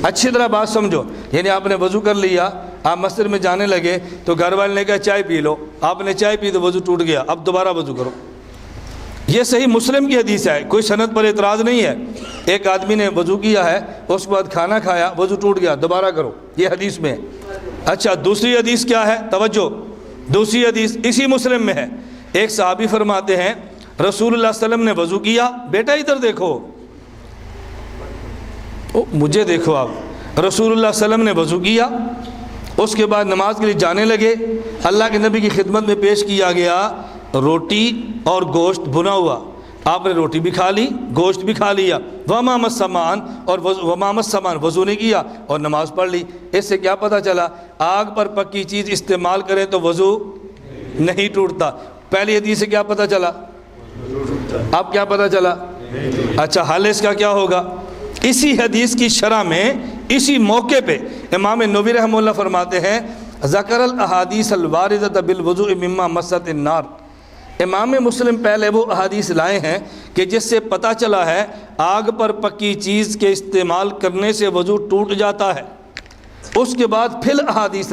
B: اچھی طرح بات سمجھو، یعنی آپ نے وضو کر لیا، آپ مسجد میں جانے لگے تو گھر والے نے کہا چائے پی لو، آپ نے چائے پی تو وضو ٹوٹ گیا، اب دوبارہ وضو کرو۔ یہ صحیح مسلم کی حدیث ہے، کوئی سند پر اعتراض نہیں ہے۔ ایک آدمی نے وضو کیا ہے، اس کے بعد کھانا کھایا، وضو ٹوٹ گیا، دوبارہ کرو، یہ حدیث میں ہے۔ اچھا دوسری حدیث کیا ہے؟ توجہ، دوسری حدیث اسی مسلم میں ہے۔ ایک صحابی فرماتے ہیں رسول اللہ صلی اللہ علیہ وسلم نے وضو کیا، بیٹا ادھر دیکھو، مجھے دیکھو آپ، رسول اللہ صلی اللہ علیہ وسلم نے وضو کیا، اس کے بعد نماز کے لیے جانے لگے، اللہ کے نبی کی خدمت میں پیش کیا گیا روٹی اور گوشت بنا ہوا، آپ نے روٹی بھی کھا لی، گوشت بھی کھا لیا، وما مسمان اور وما مسمان وضو نہیں کیا اور نماز پڑھ لی۔ اس سے کیا پتہ چلا؟ آگ پر پکی چیز استعمال کریں تو وضو نہیں ٹوٹتا۔ پہلی حدیث سے کیا پتہ چلا؟ اب کیا پتہ چلا؟ اچھا حل اس کا کیا ہوگا؟ اسی حدیث کی شرح میں اسی موقع پہ امام نووی رحمہ اللہ فرماتے ہیں ذکر الاحادیث الواردۃ بالوضوء مما مست النار۔ امام مسلم پہلے وہ احادیث لائے ہیں کہ جس سے پتہ چلا ہے آگ پر پکی چیز کے استعمال کرنے سے وضو ٹوٹ جاتا ہے۔ اس کے بعد پھر احادیث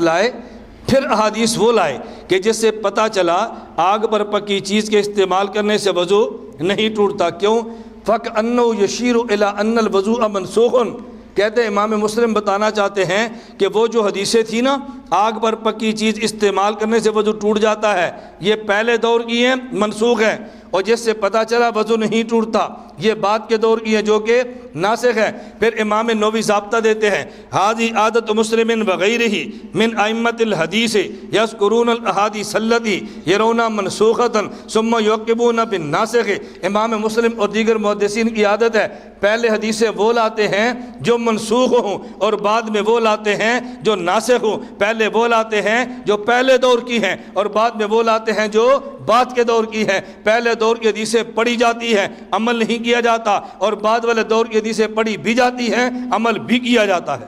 B: وہ لائے کہ جس سے پتہ چلا آگ پر پکی چیز کے استعمال کرنے سے وضو نہیں ٹوٹتا۔ کیوں؟ فَكَأَنَّهُ يُشِيرُ إِلَىٰ أَنَّ الْوَضُوءَ مَنْسُوخٌ، کہتے ہیں امام مسلم بتانا چاہتے ہیں کہ وہ جو حدیثیں تھیں نا آگ پر پکی چیز استعمال کرنے سے وضو ٹوٹ جاتا ہے، یہ پہلے دور کی ہیں، منسوخ ہیں، اور جس سے پتہ چلا وضو نہیں ٹوٹتا یہ بعد کے دور کی ہیں جو کہ ناسخ ہیں۔ پھر امام نووی ضابطہ دیتے ہیں حاذی عادت مسلم وغیرہ من ائمۃ الحدیث یذکرون الاحادیث التی یرون منسوخۃ ثم یعقبون بالناسخ۔ امام مسلم اور دیگر محدثین کی عادت ہے پہلے حدیثیں وہ لاتے ہیں جو منسوخ ہوں اور بعد میں وہ لاتے ہیں جو ناسخ ہوں۔ پہلے وہ لاتے ہیں جو پہلے دور کی ہیں اور بعد میں وہ لاتے ہیں جو بعد کے دور کی ہیں۔ پہلے دور کی حدیثیں پڑھی جاتی ہیں، عمل نہیں کیا جاتا، اور بعد والے دور کی حدیثیں پڑھی بھی جاتی ہیں، عمل بھی کیا جاتا ہے۔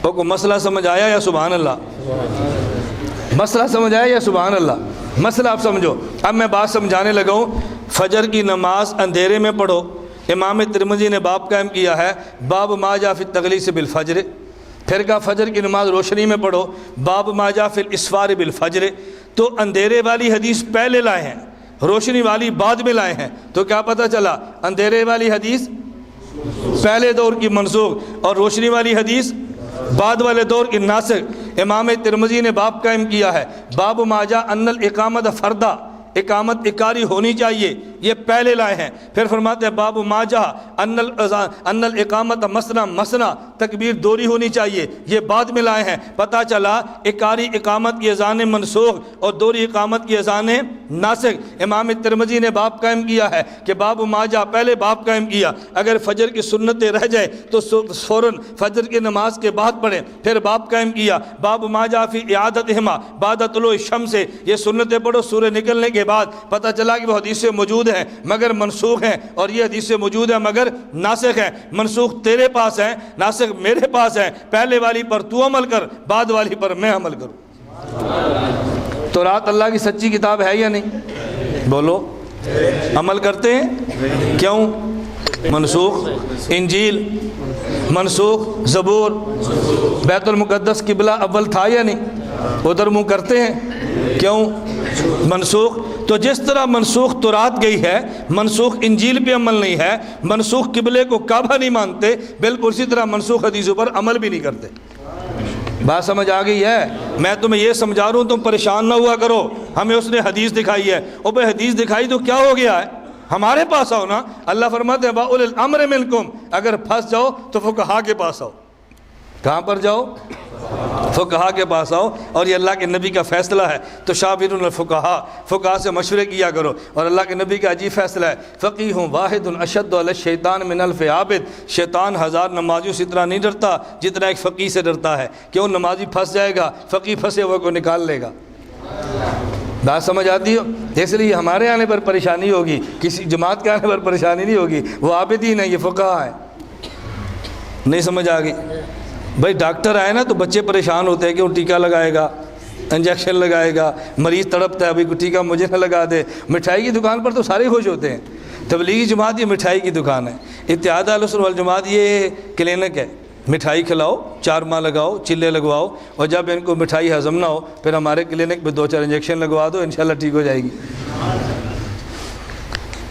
B: تو کو مسئلہ سمجھ آیا یا سبحان اللہ؟ مسئلہ سمجھ آیا یا سبحان اللہ؟ مسئلہ آپ سمجھو۔ اب میں بات سمجھانے لگا ہوں۔ فجر کی نماز اندھیرے میں پڑھو۔ امام ترمذی نے باب قائم کیا ہے باب ما جاء فی التغلیظ بالفجر۔ پھر کہا فجر کی نماز روشنی میں پڑھو، باب ما جاء فی الاسفار بالفجر۔ تو اندھیرے والی حدیث پہلے لائے ہیں، روشنی والی بعد میں لائے ہیں، تو کیا پتہ چلا؟ اندھیرے والی حدیث پہلے دور کی منسوخ اور روشنی والی حدیث بعد والے دور کی ناسخ۔ امام ترمذی نے باب قائم کیا ہے باب ما جاء ان الاقامت فردہ، اقامت اقاری ہونی چاہیے، یہ پہلے لائے ہیں۔ پھر فرماتے ہیں باب ما جاء ان الاقامت مثنى مثنى، تکبیر دوری ہونی چاہیے، یہ بعد میں لائے ہیں۔ پتہ چلا اقاری اقامت کی اذان منسوخ اور دوری اقامت کی اذان ناسخ۔ امام ترمذی نے باب قائم کیا ہے کہ باب ما جاء، پہلے باب قائم کیا اگر فجر کی سنتیں رہ جائے تو فوراً فجر کی نماز کے بعد پڑھیں۔ پھر باب قائم کیا باب ما جاء فی اعادتہما بعد طلوع الشمس، یہ سنتیں پڑھو سورج نکلنے کے بعد۔ پتہ چلا کہ وہ حدیثیں موجود ہیں مگر منسوخ ہیں، اور یہ حدیثیں موجود ہیں مگر ناسخ ہیں۔ منسوخ تیرے پاس ہیں، ناسخ میرے پاس ہیں۔ پہلے والی پر تو عمل کر، بعد والی پر میں عمل کروں۔ تو رات اللہ کی سچی کتاب ہے یا نہیں؟ بولو، عمل کرتے ہیں؟ کیوں؟ منسوخ انجیل، منسوخ زبور، بیت المقدس قبلہ اول تھا یا نہیں؟ ادھر منہ کرتے ہیں، کیوں؟ منسوخ۔ تو جس طرح منسوخ تورات گئی ہے، منسوخ انجیل پہ عمل نہیں ہے، منسوخ قبلے کو کعبہ نہیں مانتے، بالکل اسی طرح منسوخ حدیثوں پر عمل بھی نہیں کرتے۔ بات سمجھ آ گئی ہے؟ میں تمہیں یہ سمجھا رہا ہوں، تم پریشان نہ ہوا کرو۔ ہمیں اس نے حدیث دکھائی ہے، او بھائی حدیث دکھائی تو کیا ہو گیا ہے؟ ہمارے پاس آؤ نا۔ اللہ فرماتے ہیں وَأُولِي الْأَمْرِ مِنْكُمْ، اگر پھنس جاؤ تو فقہا کے پاس آؤ۔ کہاں پر جاؤ؟ فقہا کے پاس آؤ، اور یہ اللہ کے نبی کا فیصلہ ہے۔ تو شاورون الفقہا، فقہا سے مشورے کیا کرو، اور اللہ کے نبی کا عجیب فیصلہ ہے فقیہ واحد اشد علی الشیطان من الف عابد، شیطان ہزار نمازیوں سے اتنا نہیں ڈرتا جتنا ایک فقیہ سے ڈرتا ہے۔ کیوں؟ نمازی پھنس جائے گا، فقیہ پھنسے ہوئے کو نکال لے گا۔ بات سمجھ آتی ہو؟ اس لیے ہمارے آنے پر پریشانی ہوگی، کسی جماعت کے آنے پر پریشانی نہیں ہوگی، وہ عابدین ہیں، یہ فقہا ہے۔ نہیں سمجھ آ گئی؟ بھائی ڈاکٹر آئے نا تو بچے پریشان ہوتے ہیں کہ وہ ٹیکہ لگائے گا، انجیکشن لگائے گا، مریض تڑپتا ہے ابھی کوئی ٹیکہ مجھے نہ لگا دے۔ مٹھائی کی دکان پر تو سارے خوش ہوتے ہیں۔ تبلیغی جماعت یہ مٹھائی کی دکان ہے، اتحاد اہل سنت والجماعت یہ کلینک ہے۔ مٹھائی کھلاؤ، 4 ماہ لگاؤ، چلے لگواؤ، اور جب ان کو مٹھائی ہضم نہ ہو پھر ہمارے کلینک پہ 2-4 انجیکشن لگوا دو، انشاءاللہ ٹھیک ہو جائے گی۔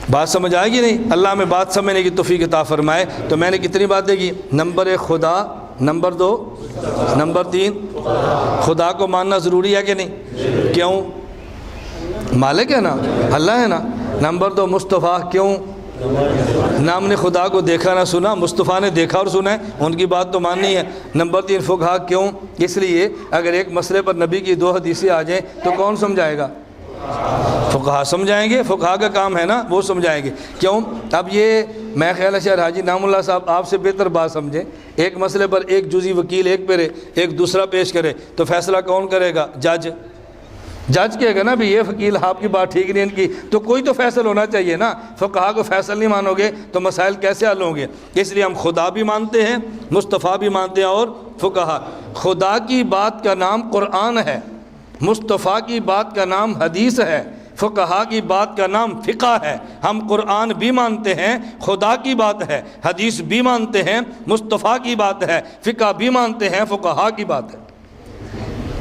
B: بات سمجھ آئے گی نہیں؟ اللہ میں بات سمجھنے کی توفیق عطا فرمائے۔ تو میں نے کتنی باتیں کی؟ نمبر 1 خدا، نمبر 2، نمبر 3 خدا کو ماننا ضروری ہے کہ نہیں؟ کیوں؟ مالک ہے نا، اللہ ہے نا۔ نمبر 2 مصطفیٰ، کیوں؟ نہ ہم نے خدا کو دیکھا نہ سنا، مصطفیٰ نے دیکھا اور سنا ہے، ان کی بات تو ماننی ہے۔ نمبر 3 فقہا، کیوں؟ اس لیے اگر ایک مسئلے پر نبی کی 2 حدیثیں آ جائیں تو کون سمجھائے گا؟ فقہا سمجھائیں گے، فقہا کا کام ہے نا، وہ سمجھائیں گے۔ کیوں؟ اب یہ میں خیال ہے شاید حاجی نام اللہ صاحب آپ سے بہتر بات سمجھیں۔ ایک مسئلے پر ایک جزی وکیل ایک پہ ایک دوسرا پیش کرے تو فیصلہ کون کرے گا؟ جج۔ جج کہے گا نا بھی یہ وکیل آپ کی بات ٹھیک نہیں ان کی، تو کوئی تو فیصل ہونا چاہیے نا۔ فقہا کو فیصل نہیں مانو گے تو مسائل کیسے حل ہوں گے؟ اس لیے ہم خدا بھی مانتے ہیں، مصطفیٰ بھی مانتے ہیں، اور فقہا۔ خدا کی بات کا نام قرآن ہے، مصطفیٰ کی بات کا نام حدیث ہے، فقہا کی بات کا نام فقہ ہے۔ ہم قرآن بھی مانتے ہیں، خدا کی بات ہے، حدیث بھی مانتے ہیں، مصطفیٰ کی بات ہے، فقہ بھی مانتے ہیں، فقہا کی بات ہے۔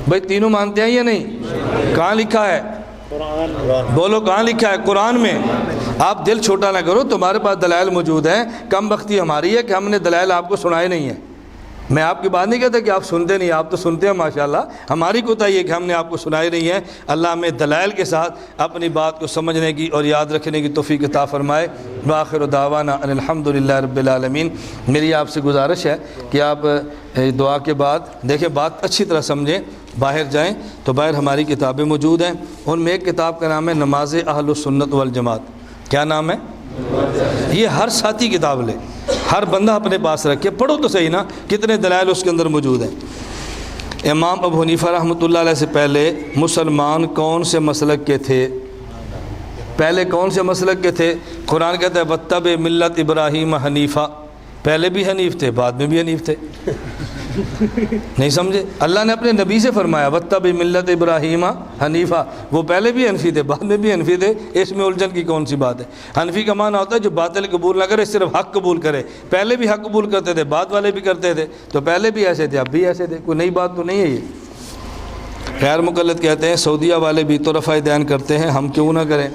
B: بھائی تینوں مانتے ہیں یا نہیں؟ کہاں لکھا ہے؟ بولو کہاں لکھا ہے؟ قرآن میں۔ آپ دل چھوٹا نہ کرو، تمہارے پاس دلائل موجود ہیں، کم بختی ہماری ہے کہ ہم نے دلائل آپ کو سنائے نہیں ہیں۔ میں آپ کی بات نہیں کہتا کہ آپ سنتے نہیں، آپ تو سنتے ہیں ماشاءاللہ، ہماری کوتاہی ہے کہ ہم نے آپ کو سنائی نہیں ہے۔ اللہ ہمیں دلائل کے ساتھ اپنی بات کو سمجھنے کی اور یاد رکھنے کی توفیق عطا فرمائے۔ وآخر دعوانا ان الحمدللہ رب العالمین۔ میری آپ سے گزارش ہے کہ آپ دعا کے بعد دیکھیں بات اچھی طرح سمجھیں، باہر جائیں تو باہر ہماری کتابیں موجود ہیں، ان میں ایک کتاب کا نام ہے نماز اہل السنت والجماعت۔ کیا نام ہے؟ یہ ہر ساتھی کتاب لے، ہر بندہ اپنے پاس رکھے، پڑھو تو صحیح نا، کتنے دلائل اس کے اندر موجود ہیں۔ امام ابو حنیفہ رحمۃ اللہ علیہ سے پہلے مسلمان کون سے مسلک کے تھے؟ پہلے کون سے مسلک کے تھے؟ قرآن کہتا ہے وَاتَّبِعْ مِلَّةَ ابراہیم حنیفہ، پہلے بھی حنیف تھے، بعد میں بھی حنیف تھے۔ نہیں سمجھے؟ اللہ نے اپنے نبی سے فرمایا وَاتَّبِعْ مِلَّةَ ابراہیم حنیفہ، وہ پہلے بھی حنفی تھے، بعد میں بھی حنفی تھے، اس میں الجھن کی کون سی بات ہے؟ حنفی کا معنی ہوتا ہے جو باطل قبول نہ کرے، صرف حق قبول کرے۔ پہلے بھی حق قبول کرتے تھے، بعد والے بھی کرتے تھے، تو پہلے بھی ایسے تھے، اب بھی ایسے تھے، کوئی نئی بات تو نہیں ہے یہ۔ غیر مقلد کہتے ہیں سعودیہ والے بھی تو رفع دین کرتے ہیں، ہم کیوں نہ کریں؟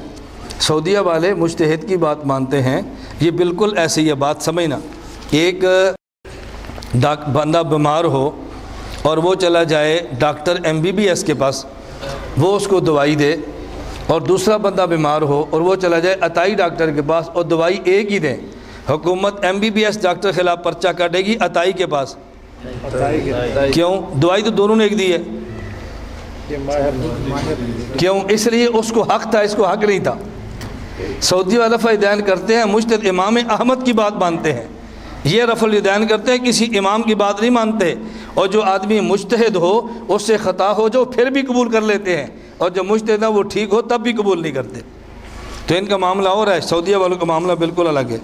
B: سعودیہ والے مجتہد کی بات مانتے ہیں، یہ بالکل ایسی ہے، بات سمجھنا۔ ایک بندہ بیمار ہو اور وہ چلا جائے ڈاکٹر MBBS کے پاس، وہ اس کو دوائی دے، اور دوسرا بندہ بیمار ہو اور وہ چلا جائے عطائی ڈاکٹر کے پاس اور دوائی ایک ہی دیں، حکومت MBBS ڈاکٹر خلاف پرچہ کاٹے گی عطائی کے پاس؟ کیوں؟ دوائی تو دونوں نے ایک دی ہے۔ کیوں؟ اس لیے اس کو حق تھا، اس کو حق نہیں تھا۔ سعودی والا رفع دین کرتے ہیں، مجتہد امام احمد کی بات مانتے ہیں، یہ رفع دین کرتے ہیں، کسی امام کی بات نہیں مانتے، اور جو آدمی مجتہد ہو اس سے خطا ہو جو پھر بھی قبول کر لیتے ہیں، اور جو مجتہد ہے وہ ٹھیک ہو تب بھی قبول نہیں کرتے۔ تو ان کا معاملہ اور ہے، سعودیہ والوں کا معاملہ بالکل الگ ہے۔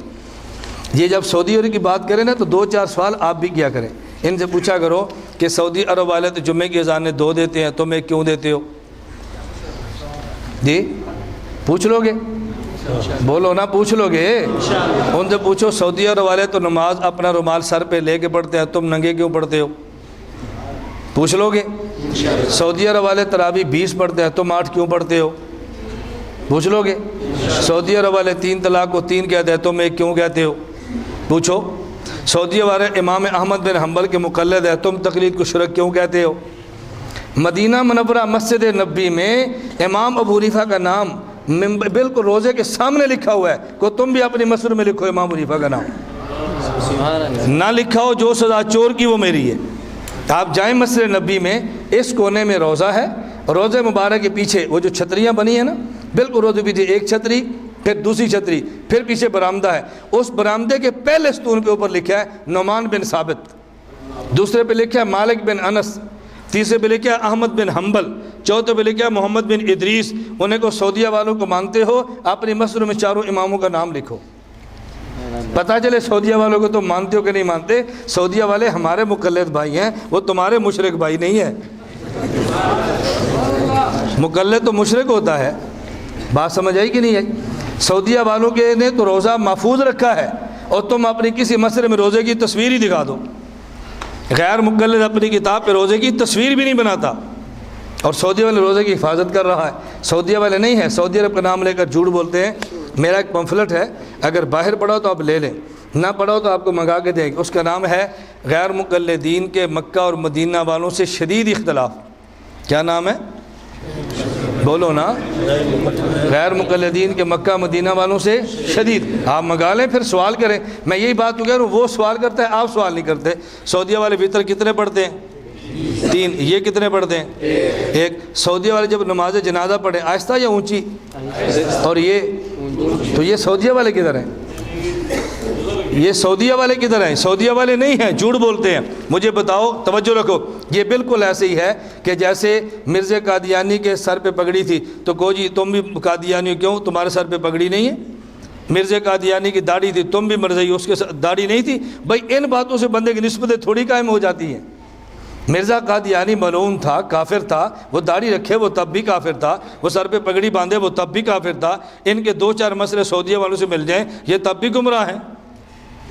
B: یہ جب سعودی عرب کی بات کریں نا تو 2-4 سوال آپ بھی کیا کریں، ان سے پوچھا کرو کہ سعودی عرب والے تو جمعے کی اذانیں 2 دیتے ہیں، تم ایک کیوں دیتے ہو؟ جی پوچھ لو گے؟ بولو نا، پوچھ لو گے؟ ان سے پوچھو سعودی عرب والے تو نماز اپنا رومال سر پہ لے کے پڑھتے ہیں، تم ننگے کیوں پڑھتے ہو؟ پوچھ لو گے؟ سعودی عرب والے تراویح 20 پڑھتے ہیں، تم 8 کیوں پڑھتے ہو؟ پوچھ لو گے؟ سعودی عرب والے 3 طلاق کو 3 کہتے ہیں، تم ایک کیوں کہتے ہو؟ پوچھو۔ سعودی والے امام احمد بن حنبل کے مقلد ہے، تم تقلید کو شرک کیوں کہتے ہو؟ مدینہ منورہ مسجد نبی میں امام ابو حنیفہ کا نام بالکل روزے کے سامنے لکھا ہوا ہے، کو تم بھی اپنی مسجد میں لکھو امام ابو حنیفہ کا نام، نہ لکھا ہو جو سزا چور کی وہ میری ہے۔ آپ جائیں مسجد نبی میں، اس کونے میں روزہ ہے، روزے مبارک کے پیچھے وہ جو چھتریاں بنی ہیں نا، بالکل روزے پیچھے ایک چھتری، پھر دوسری چھتری، پھر پیچھے برآمدہ ہے، اس برآمدے کے پہلے ستون کے اوپر لکھا ہے نعمان بن ثابت، دوسرے پہ لکھا ہے مالک بن انس، تیسرے پہ لکھا ہے احمد بن حنبل، چوتھے پہ لکھا ہے محمد بن ادریس۔ انہیں کو سعودیہ والوں کو مانتے ہو، اپنی مسجد میں چاروں اماموں کا نام لکھو، پتہ چلے سعودیہ والوں کو تم مانتے ہو کہ نہیں مانتے۔ سعودیہ والے ہمارے مقلد بھائی ہیں، وہ تمہارے مشرک بھائی نہیں ہیں۔ مقلد تو مشرک ہوتا ہے، بات سمجھ آئی کہ نہیں آئی؟ سعودیہ والوں کے نے تو روزہ محفوظ رکھا ہے، اور تم اپنی کسی مسئلے میں روزے کی تصویر ہی دکھا دو۔ غیر مقلد اپنی کتاب پہ روزے کی تصویر بھی نہیں بناتا، اور سعودی والے روزے کی حفاظت کر رہا ہے۔ سعودیہ والے نہیں ہیں، سعودی عرب کا نام لے کر جھوٹ بولتے ہیں۔ میرا ایک پمفلٹ ہے، اگر باہر پڑھو تو آپ لے لیں، نہ پڑھو تو آپ کو منگا کے دیں گے، اس کا نام ہے غیر مقلدین کے مکہ اور مدینہ والوں سے شدید اختلاف۔ کیا نام ہے؟ بولو نا، غیر مقلدین کے مکہ مدینہ والوں سے شدید۔ آپ منگا لیں، پھر سوال کریں۔ میں یہی بات کہہ رہا ہوں، وہ سوال کرتا ہے، آپ سوال نہیں کرتے۔ سعودیہ والے وطر کتنے پڑھتے ہیں؟ 3۔ یہ کتنے پڑھتے ہیں؟ 1۔ سعودیہ والے جب نماز جنازہ پڑھیں آہستہ یا اونچی؟ اور یہ تو یہ سعودیہ والے کدھر ہیں؟ یہ سعودیہ والے کدھر ہیں؟ سعودیہ والے نہیں ہیں، جھوٹ بولتے ہیں۔ مجھے بتاؤ، توجہ رکھو، یہ بالکل ایسے ہی ہے کہ جیسے مرزا قادیانی کے سر پہ پگڑی تھی تو کہو جی تم بھی قادیانی ہو، کیوں تمہارے سر پہ پگڑی نہیں ہے؟ مرزا قادیانی کی داڑھی تھی، تم بھی مرزائی، اس کے داڑھی نہیں تھی؟ بھائی ان باتوں سے بندے کی نسبتیں تھوڑی قائم ہو جاتی ہیں۔ مرزا قادیانی ملعون تھا، کافر تھا، وہ داڑھی رکھے وہ تب بھی کافر تھا، وہ سر پہ پگڑی باندھے وہ تب بھی کافر تھا۔ ان کے 2-4 مسئلے سعودیہ والوں سے مل جائیں، یہ تب بھی گمراہ ہیں۔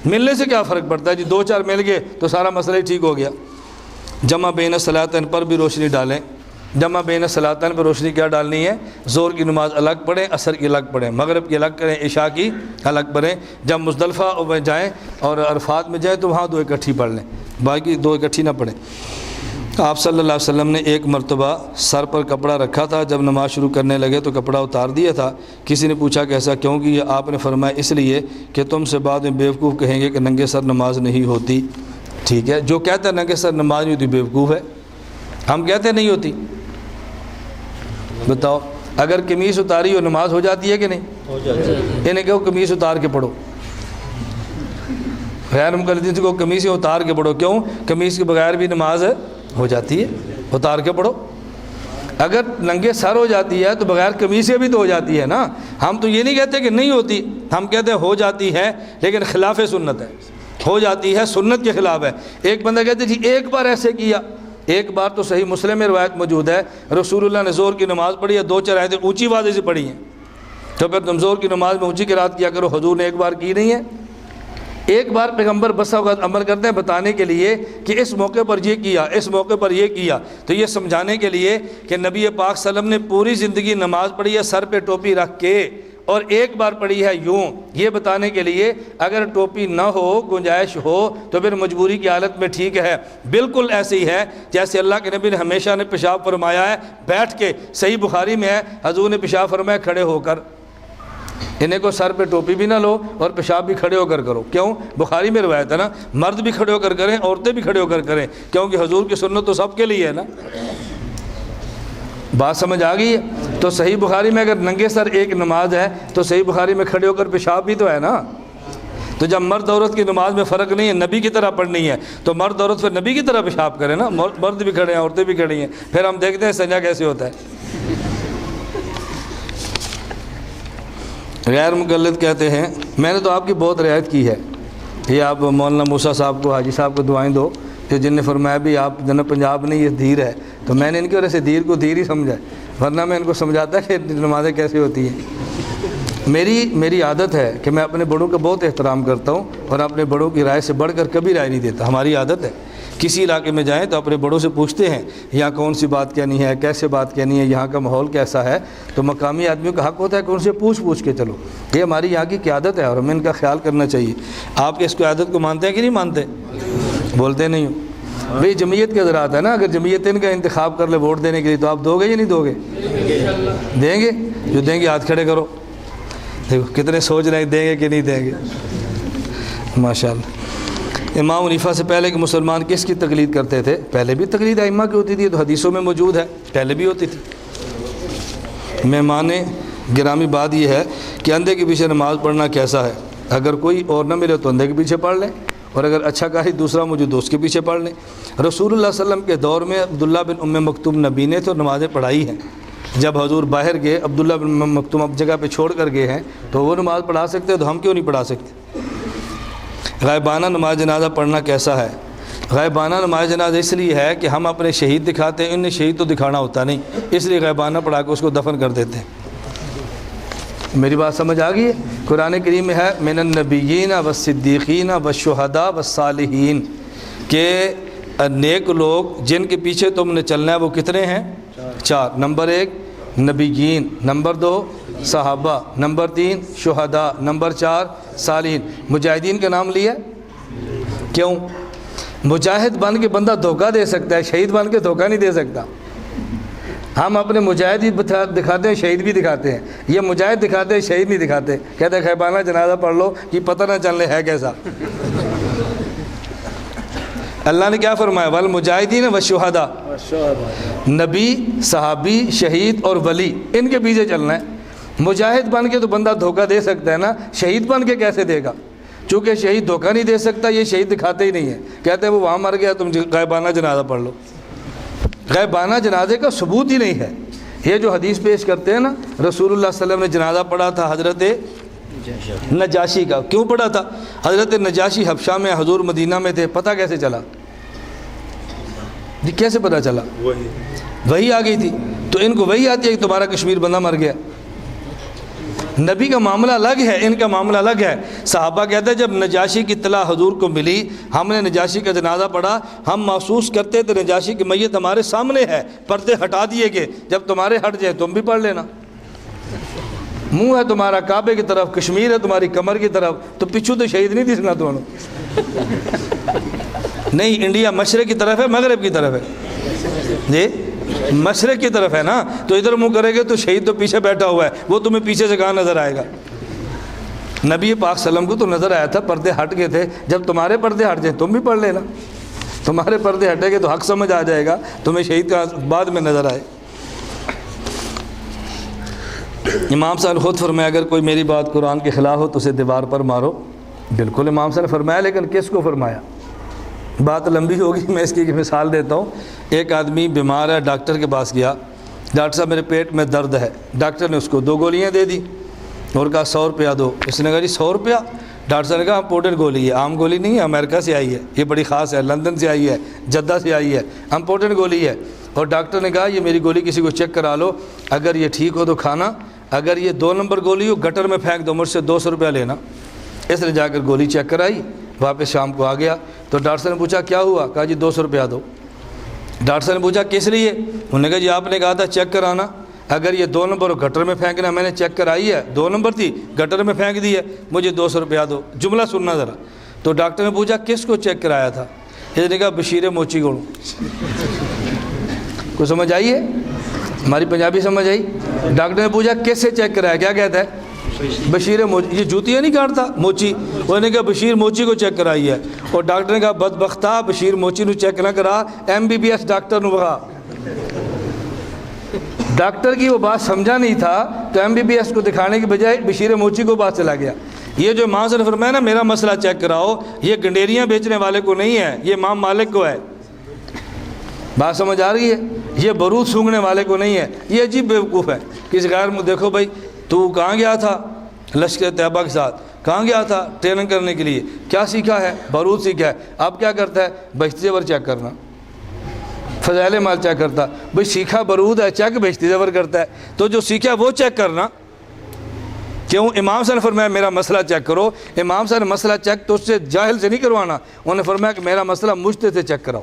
B: ملنے سے کیا فرق پڑتا ہے جی؟ 2-4 مل گئے تو سارا مسئلہ ہی ٹھیک ہو گیا۔ جمع بین الصلاتین پر بھی روشنی ڈالیں، جمع بین صلاتین پہ روشنی کیا ڈالنی ہے؟ ظہر کی نماز الگ پڑھیں، عصر کی الگ پڑھیں، مغرب کی الگ کریں، عشاء کی الگ پڑھیں۔ جب مزدلفہ میں جائیں اور عرفات میں جائیں تو وہاں دو اکٹھی پڑھ لیں، باقی دو اکٹھی نہ پڑھیں۔ آپ صلی اللہ علیہ وسلم نے ایک مرتبہ سر پر کپڑا رکھا تھا، جب نماز شروع کرنے لگے تو کپڑا اتار دیا تھا۔ کسی نے پوچھا کہ ایسا کیوں کیا؟ آپ نے فرمایا اس لیے کہ تم سے بعد میں بیوقوف کہیں گے کہ ننگے سر نماز نہیں ہوتی۔ ٹھیک ہے، جو کہتا ہے ننگے سر نماز نہیں ہوتی بیوقوف ہے، ہم کہتے ہیں نہیں ہوتی۔ بتاؤ اگر قمیص اتاری ہو نماز ہو جاتی ہے کہ نہیں؟ ہو جاتی ہے۔ انہیں کہو قمیص اتار کے پڑھو، غیر مقلدین کو قمیص اتار کے پڑھو، کیوں؟ قمیص کے بغیر بھی نماز ہو جاتی ہے، اتار کے پڑھو۔ اگر ننگے سر ہو جاتی ہے تو بغیر قمیص سے بھی تو ہو جاتی ہے نا۔ ہم تو یہ نہیں کہتے کہ نہیں ہوتی، ہم کہتے ہیں ہو جاتی ہے لیکن خلاف سنت ہے، ہو جاتی ہے سنت کے خلاف ہے۔ ایک بندہ کہتے جی ایک بار ایسے کیا، ایک بار تو صحیح مسلم میں روایت موجود ہے رسول اللہ نے ظہر کی نماز پڑھی ہے، دو چار آیتیں اونچی آواز سے پڑھی ہیں، تو پھر تم ظہر کی نماز میں اونچی قرات کیا کرو۔ حضور نے ایک بار کی نہیں ہے، ایک بار پیغمبر بسا اوقات عمل کرتے ہیں بتانے کے لیے کہ اس موقع پر یہ کیا، اس موقع پر یہ کیا، تو یہ سمجھانے کے لیے کہ نبی پاک صلی اللہ علیہ وسلم نے پوری زندگی نماز پڑھی ہے سر پہ ٹوپی رکھ کے، اور ایک بار پڑھی ہے یوں، یہ بتانے کے لیے اگر ٹوپی نہ ہو، گنجائش ہو تو پھر مجبوری کی حالت میں ٹھیک ہے۔ بالکل ایسے ہی ہے جیسے اللہ کے نبی نے ہمیشہ نے پیشاب فرمایا ہے بیٹھ کے، صحیح بخاری میں ہے حضور نے پیشاب فرمایا کھڑے ہو کر۔ انہیں کو سر پہ ٹوپی بھی نہ لو اور پیشاب بھی کھڑے ہو کر کرو، کیوں؟ بخاری میں روایت ہے نا، مرد بھی کھڑے ہو کر کریں، عورتیں بھی کھڑے ہو کر کریں، کیونکہ حضور کی سنت تو سب کے لیے ہے نا۔ بات سمجھ آ گئی ہے؟ تو صحیح بخاری میں اگر ننگے سر ایک نماز ہے تو صحیح بخاری میں کھڑے ہو کر پیشاب بھی تو ہے نا۔ تو جب مرد عورت کی نماز میں فرق نہیں ہے، نبی کی طرح پڑھنی ہے، تو مرد عورت پھر نبی کی طرح پیشاب کرے نا، مرد بھی کھڑے ہیں عورتیں بھی کھڑی ہیں، پھر ہم دیکھتے ہیں سجا کیسے ہوتا ہے۔ غیر مقلد کہتے ہیں میں نے تو آپ کی بہت رعایت کی ہے، یہ آپ مولانا موسیٰ صاحب کو، حاجی صاحب کو دعائیں دو کہ جن نے فرمایا بھی آپ جناب پنجاب نہیں یہ دھیر ہے، تو میں نے ان کی وجہ سے دھیر کو دھیر ہی سمجھا، ورنہ میں ان کو سمجھاتا کہ نمازیں کیسے ہوتی ہیں۔ میری عادت ہے کہ میں اپنے بڑوں کا بہت احترام کرتا ہوں اور اپنے بڑوں کی رائے سے بڑھ کر کبھی رائے نہیں دیتا، ہماری عادت ہے۔ کسی علاقے میں جائیں تو اپنے بڑوں سے پوچھتے ہیں یہاں کون سی بات کہنی ہے، کیسے بات کہنی ہے، یہاں کا ماحول کیسا ہے، تو مقامی آدمیوں کا حق ہوتا ہے کہ ان سے پوچھ کے چلو، یہ ہماری یہاں کی قیادت ہے اور ہمیں ان کا خیال کرنا چاہیے۔ آپ اس قیادت کو مانتے ہیں کہ نہیں مانتے؟ بولتے نہیں ہو بھئی جمعیت کے حضرات ہے نا، اگر جمعیت ان کا انتخاب کر لے ووٹ دینے کے لیے تو آپ دو گے یا نہیں دو گے؟ دیں گے؟ جو دیں گے ہاتھ کھڑے کرو، دیکھو کتنے سوچ رہے ہیں دیں گے کہ نہیں دیں گے۔ ماشاءاللہ۔ امام حنیفہ سے پہلے کہ مسلمان کس کی تقلید کرتے تھے؟ پہلے بھی تقلید ائمہ کی ہوتی تھی، تو حدیثوں میں موجود ہے، پہلے بھی ہوتی تھی۔ مہمان گرامی بات یہ ہے کہ اندھے کے پیچھے نماز پڑھنا کیسا ہے؟ اگر کوئی اور نہ ملے تو اندھے کے پیچھے پڑھ لیں، اور اگر اچھا کاری دوسرا موجود تو اس کے پیچھے پڑھ لیں۔ رسول اللہ صلی اللہ علیہ وسلم کے دور میں عبداللہ بن ام مکتوم نبی نے تو نمازیں پڑھائی ہیں، جب حضور باہر گئے عبداللہ بن ام مکتوم اب جگہ پہ چھوڑ کر گئے ہیں تو وہ نماز پڑھا سکتے ہیں، تو ہم کیوں نہیں پڑھا سکتے؟ غائبانہ نماز جنازہ پڑھنا کیسا ہے؟ غائبانہ نماز جنازہ اس لیے ہے کہ ہم اپنے شہید دکھاتے ہیں، انہیں شہید تو دکھانا ہوتا نہیں، اس لیے غائبانہ پڑھا کے اس کو دفن کر دیتے ہیں۔ میری بات سمجھ آ گئی ہے؟ قرآن کریم میں ہے من النبیین والصدیقین والشہداء والصالحین، کہ نیک لوگ جن کے پیچھے تم نے چلنا ہے وہ کتنے ہیں؟ چار۔ نمبر 1 نبیین، نمبر 2 صحابہ، نمبر 3 شہداء، نمبر 4 صالحین۔ مجاہدین کا نام لیا کیوں؟ مجاہد بن کے بندہ دھوکہ دے سکتا ہے، شہید بن کے دھوکہ نہیں دے سکتا۔ ہم اپنے مجاہد ہی دکھاتے ہیں، شہید بھی دکھاتے ہیں، یہ مجاہد دکھاتے ہیں شہید نہیں دکھاتے، کہتے ہیں غائبانہ جنازہ پڑھ لو کہ پتہ نہ چلنے ہے کیسا۔ اللہ نے کیا فرمایا؟ والمجاہدین والشہداء، نبی، صحابی، شہید اور ولی، ان کے پیچھے چلنا ہے۔ مجاہد بن کے تو بندہ دھوکہ دے سکتا ہے نا، شہید بن کے کیسے دے گا؟ چونکہ شہید دھوکہ نہیں دے سکتا، یہ شہید دکھاتے ہی نہیں ہیں، کہتے ہیں وہ وہاں مر گیا تم غائبانہ جنازہ پڑھ لو۔ غائبانہ جنازے کا ثبوت ہی نہیں ہے۔ یہ جو حدیث پیش کرتے ہیں نا رسول اللہ صلی اللہ علیہ وسلم نے جنازہ پڑھا تھا حضرت نجاشی کا، کیوں پڑھا تھا؟ حضرت نجاشی حبشہ میں، حضور مدینہ میں تھے، پتہ کیسے چلا؟ کیسے پتہ چلا؟ وہی آ گئی تھی، تو ان کو وہی آتی ہے کہ تمہارا کشمیر بندہ مر گیا، نبی کا معاملہ الگ ہے، ان کا معاملہ الگ ہے۔ صحابہ کہتے ہیں جب نجاشی کی اطلاع حضور کو ملی، ہم نے نجاشی کا جنازہ پڑھا، ہم محسوس کرتے تھے نجاشی کی میت ہمارے سامنے ہے، پردے ہٹا دیے گئے، جب تمہارے ہٹ جائے تم بھی پڑھ لینا۔ منہ ہے تمہارا کعبے کی طرف، کشمیر ہے تمہاری کمر کی طرف، تو پچھو تو شہید نہیں دسنا تمہوں نہیں، انڈیا مشرق کی طرف ہے مغرب کی طرف ہے؟ جی مشرق کی طرف ہے نا، تو ادھر منہ کرے گے تو شہید تو پیچھے بیٹھا ہوا ہے، وہ تمہیں پیچھے سے کہاں نظر آئے گا؟ نبی پاک صلی اللہ علیہ وسلم کو تو نظر آیا تھا، پردے ہٹ گئے تھے، جب تمہارے پردے ہٹ جائیں تم بھی پڑھ لینا۔ تمہارے پردے ہٹے گے تو حق سمجھ آ جائے گا، تمہیں شہید کا بعد میں نظر آئے۔ امام صاحب خود فرمایا اگر کوئی میری بات قرآن کے خلاف ہو تو اسے دیوار پر مارو۔ بالکل امام صاحب نے فرمایا، لیکن کس کو فرمایا؟ بات لمبی ہوگی، میں اس کی ایک مثال دیتا ہوں۔ ایک آدمی بیمار ہے، ڈاکٹر کے پاس گیا، ڈاکٹر صاحب میرے پیٹ میں درد ہے۔ ڈاکٹر نے اس کو 2 گولیاں دے دی اور کہا 100 روپیہ دو۔ اس نے کہا جی 100 روپیہ؟ ڈاکٹر صاحب نے کہا امپورٹڈ گولی ہے، عام گولی نہیں ہے، امریکہ سے آئی ہے، یہ بڑی خاص ہے، لندن سے آئی ہے، جدہ سے آئی ہے، امپورٹڈ گولی ہے۔ اور ڈاکٹر نے کہا یہ میری گولی کسی کو چیک کرا لو، اگر یہ ٹھیک ہو تو کھانا، اگر یہ 2 نمبر گولی ہو گٹر میں پھینک دو، مجھ سے 200 روپیہ لینا۔ اس نے جا کر گولی چیک کرائی، واپس شام کو آ گیا تو ڈاکٹر صاحب نے پوچھا کیا ہوا؟ کہا جی 200 روپیہ دو۔ ڈاکٹر صاحب نے پوچھا کس لیے؟ انہوں نے کہا جی آپ نے کہا تھا چیک کرانا، اگر یہ 2 نمبر گٹر میں پھینکنا، میں نے چیک کرائی ہے، 2 نمبر تھی گٹر میں پھینک دی ہے، مجھے 200 روپیہ دو۔ جملہ سننا ذرا۔ تو ڈاکٹر نے پوچھا کس کو چیک کرایا تھا؟ اس نے کہا بشیر موچی گوڑوں۔ کو سمجھ آئی ہے؟ ہماری پنجابی سمجھ آئی؟ ڈاکٹر نے پوچھا کس سے چیک کرایا؟ کیا کہتا ہے؟ بشیر موچی۔ یہ جوتیاں نہیں کاٹتا موچی، انہوں نے کہا بشیر موچی کو چیک کرائی ہے۔ اور ڈاکٹر نے کہا بدبختہ بشیر موچی نو چیک نہ کرا، MBBS ڈاکٹر نو بخا۔ ڈاکٹر کی وہ بات سمجھا نہیں تھا تو MBBS کو دکھانے کی بجائے بشیر موچی کو بات چلا گیا۔ یہ جو امام صاحب نے فرمایا نا میرا مسئلہ چیک کراؤ، یہ گنڈیریاں بیچنے والے کو نہیں ہے، یہ امام مالک کو ہے۔ بات سمجھ آ رہی ہے؟ یہ برود سونگنے والے کو نہیں ہے، یہ عجیب بیوقوف ہے۔ کسی غیر دیکھو بھائی تو کہاں گیا تھا لشکر طیبہ کے ساتھ؟ کہاں گیا تھا ٹریننگ کرنے کے لیے؟ کیا سیکھا ہے؟ برود سیکھا ہے۔ اب کیا کرتا ہے؟ بہشتی زیور چیک کرنا، فضائل مال چیک کرتا۔ بھائی سیکھا برود ہے، چیک بہشتی زیور کرتا ہے، تو جو سیکھا وہ چیک کرنا۔ کیوں؟ امام صاحب نے فرمایا میرا مسئلہ چیک کرو۔ امام صاحب نے مسئلہ چیک تو اس سے جاہل سے نہیں کروانا، انہوں نے فرمایا کہ میرا مسئلہ مجتہد سے چیک کراؤ۔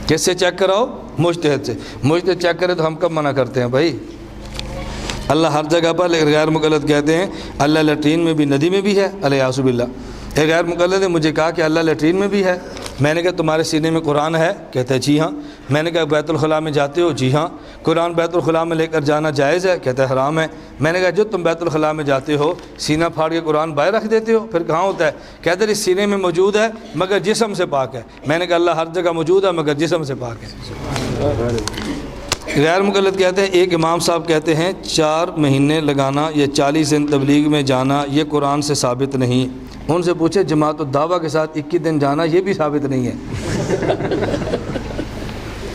B: کس سے چیک کراؤ؟ مجتہد سے۔ مجتہد چیک کرے تو ہم کب منع کرتے ہیں بھائی؟ اللہ ہر جگہ پر، لیکن غیر مقلد کہتے ہیں اللہ لیٹرین میں بھی ندی میں بھی ہے، الیاذ باللہ۔ ایک غیر مقلد نے مجھے کہا کہ اللہ لیٹرین میں بھی ہے۔ میں نے کہا تمہارے سینے میں قرآن ہے؟ کہتا ہے جی ہاں۔ میں نے کہا بیت الخلاء میں جاتے ہو؟ جی ہاں۔ قرآن بیت الخلاء میں لے کر جانا جائز ہے؟ کہتا ہے حرام ہے۔ میں نے کہا جو تم بیت الخلاء میں جاتے ہو سینہ پھاڑ کے قرآن باہر رکھ دیتے ہو، پھر کہاں ہوتا ہے؟ کہتے ہیں اس سینے میں موجود ہے مگر جسم سے پاک ہے۔ میں نے کہا اللہ ہر جگہ موجود ہے مگر جسم سے پاک ہے۔ غیر مقلد کہتے ہیں ایک امام صاحب کہتے ہیں 4 مہینے لگانا یا 40 دن تبلیغ میں جانا یہ قرآن سے ثابت نہیں۔ ان سے پوچھے جماعت الدعوہ کے ساتھ 21 دن جانا یہ بھی ثابت نہیں ہے۔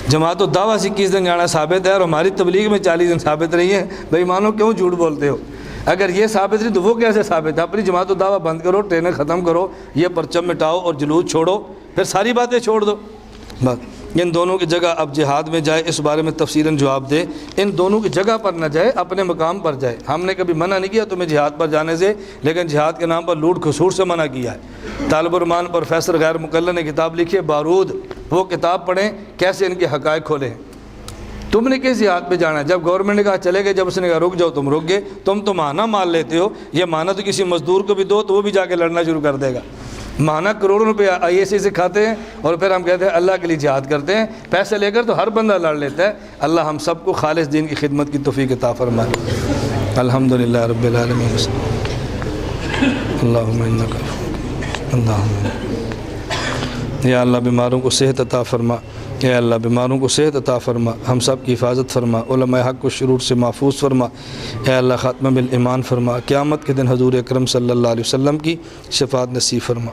B: جماعت الدعوہ سے 21 دن جانا ثابت ہے اور ہماری تبلیغ میں 40 دن ثابت نہیں ہے۔ بھائی مانو کیوں جھوٹ بولتے ہو؟ اگر یہ ثابت نہیں تو وہ کیسے ثابت ہے؟ اپنی جماعت الدعوہ بند کرو، ٹرینیں ختم کرو، یہ پرچم مٹاؤ اور جلوس چھوڑو، پھر ساری باتیں چھوڑ دو۔ بس ان دونوں کی جگہ اب جہاد میں جائے، اس بارے میں تفصیلاً جواب دے۔ ان دونوں کی جگہ پر نہ جائے، اپنے مقام پر جائے۔ ہم نے کبھی منع نہیں کیا تمہیں جہاد پر جانے سے، لیکن جہاد کے نام پر لوٹ کھسوٹ سے منع کیا ہے۔ طالب الرحمان پروفیسر غیر مقلد نے کتاب لکھی ہے بارود، وہ کتاب پڑھیں کیسے ان کے حقائق کھولے ہیں۔ تم نے کس جہاد پہ جانا ہے؟ جب گورنمنٹ نے کہا چلے گئے، جب اس نے کہا رک جاؤ تم رک گئے۔ تم تو ماہانہ مال لیتے ہو، یہ ماہانہ تو کسی مزدور کو بھی دو تو وہ بھی جا کے لڑنا شروع کر دے گا۔ ماہانہ کروڑوں روپے IAC سے کھاتے ہیں اور پھر ہم کہتے ہیں اللہ کے لیے جہاد کرتے ہیں، پیسے لے کر تو ہر بندہ لڑ لیتا ہے۔ اللہ ہم سب کو خالص دین کی خدمت کی توفیق عطا فرمائے۔ الحمدللہ رب العالمین۔ اللہم انک اللہم یا اللہ بیماروں کو صحت عطا فرما، یا اللہ بیماروں کو صحت عطا فرما، ہم سب کی حفاظت فرما، علماء حق کو شرور سے محفوظ فرما، اے اللہ خاتمہ بالایمان فرما، قیامت کے دن حضور اکرم صلی اللہ علیہ وسلم کی شفاعت نصیب فرما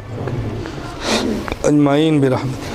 B: اجمعین برحمتک۔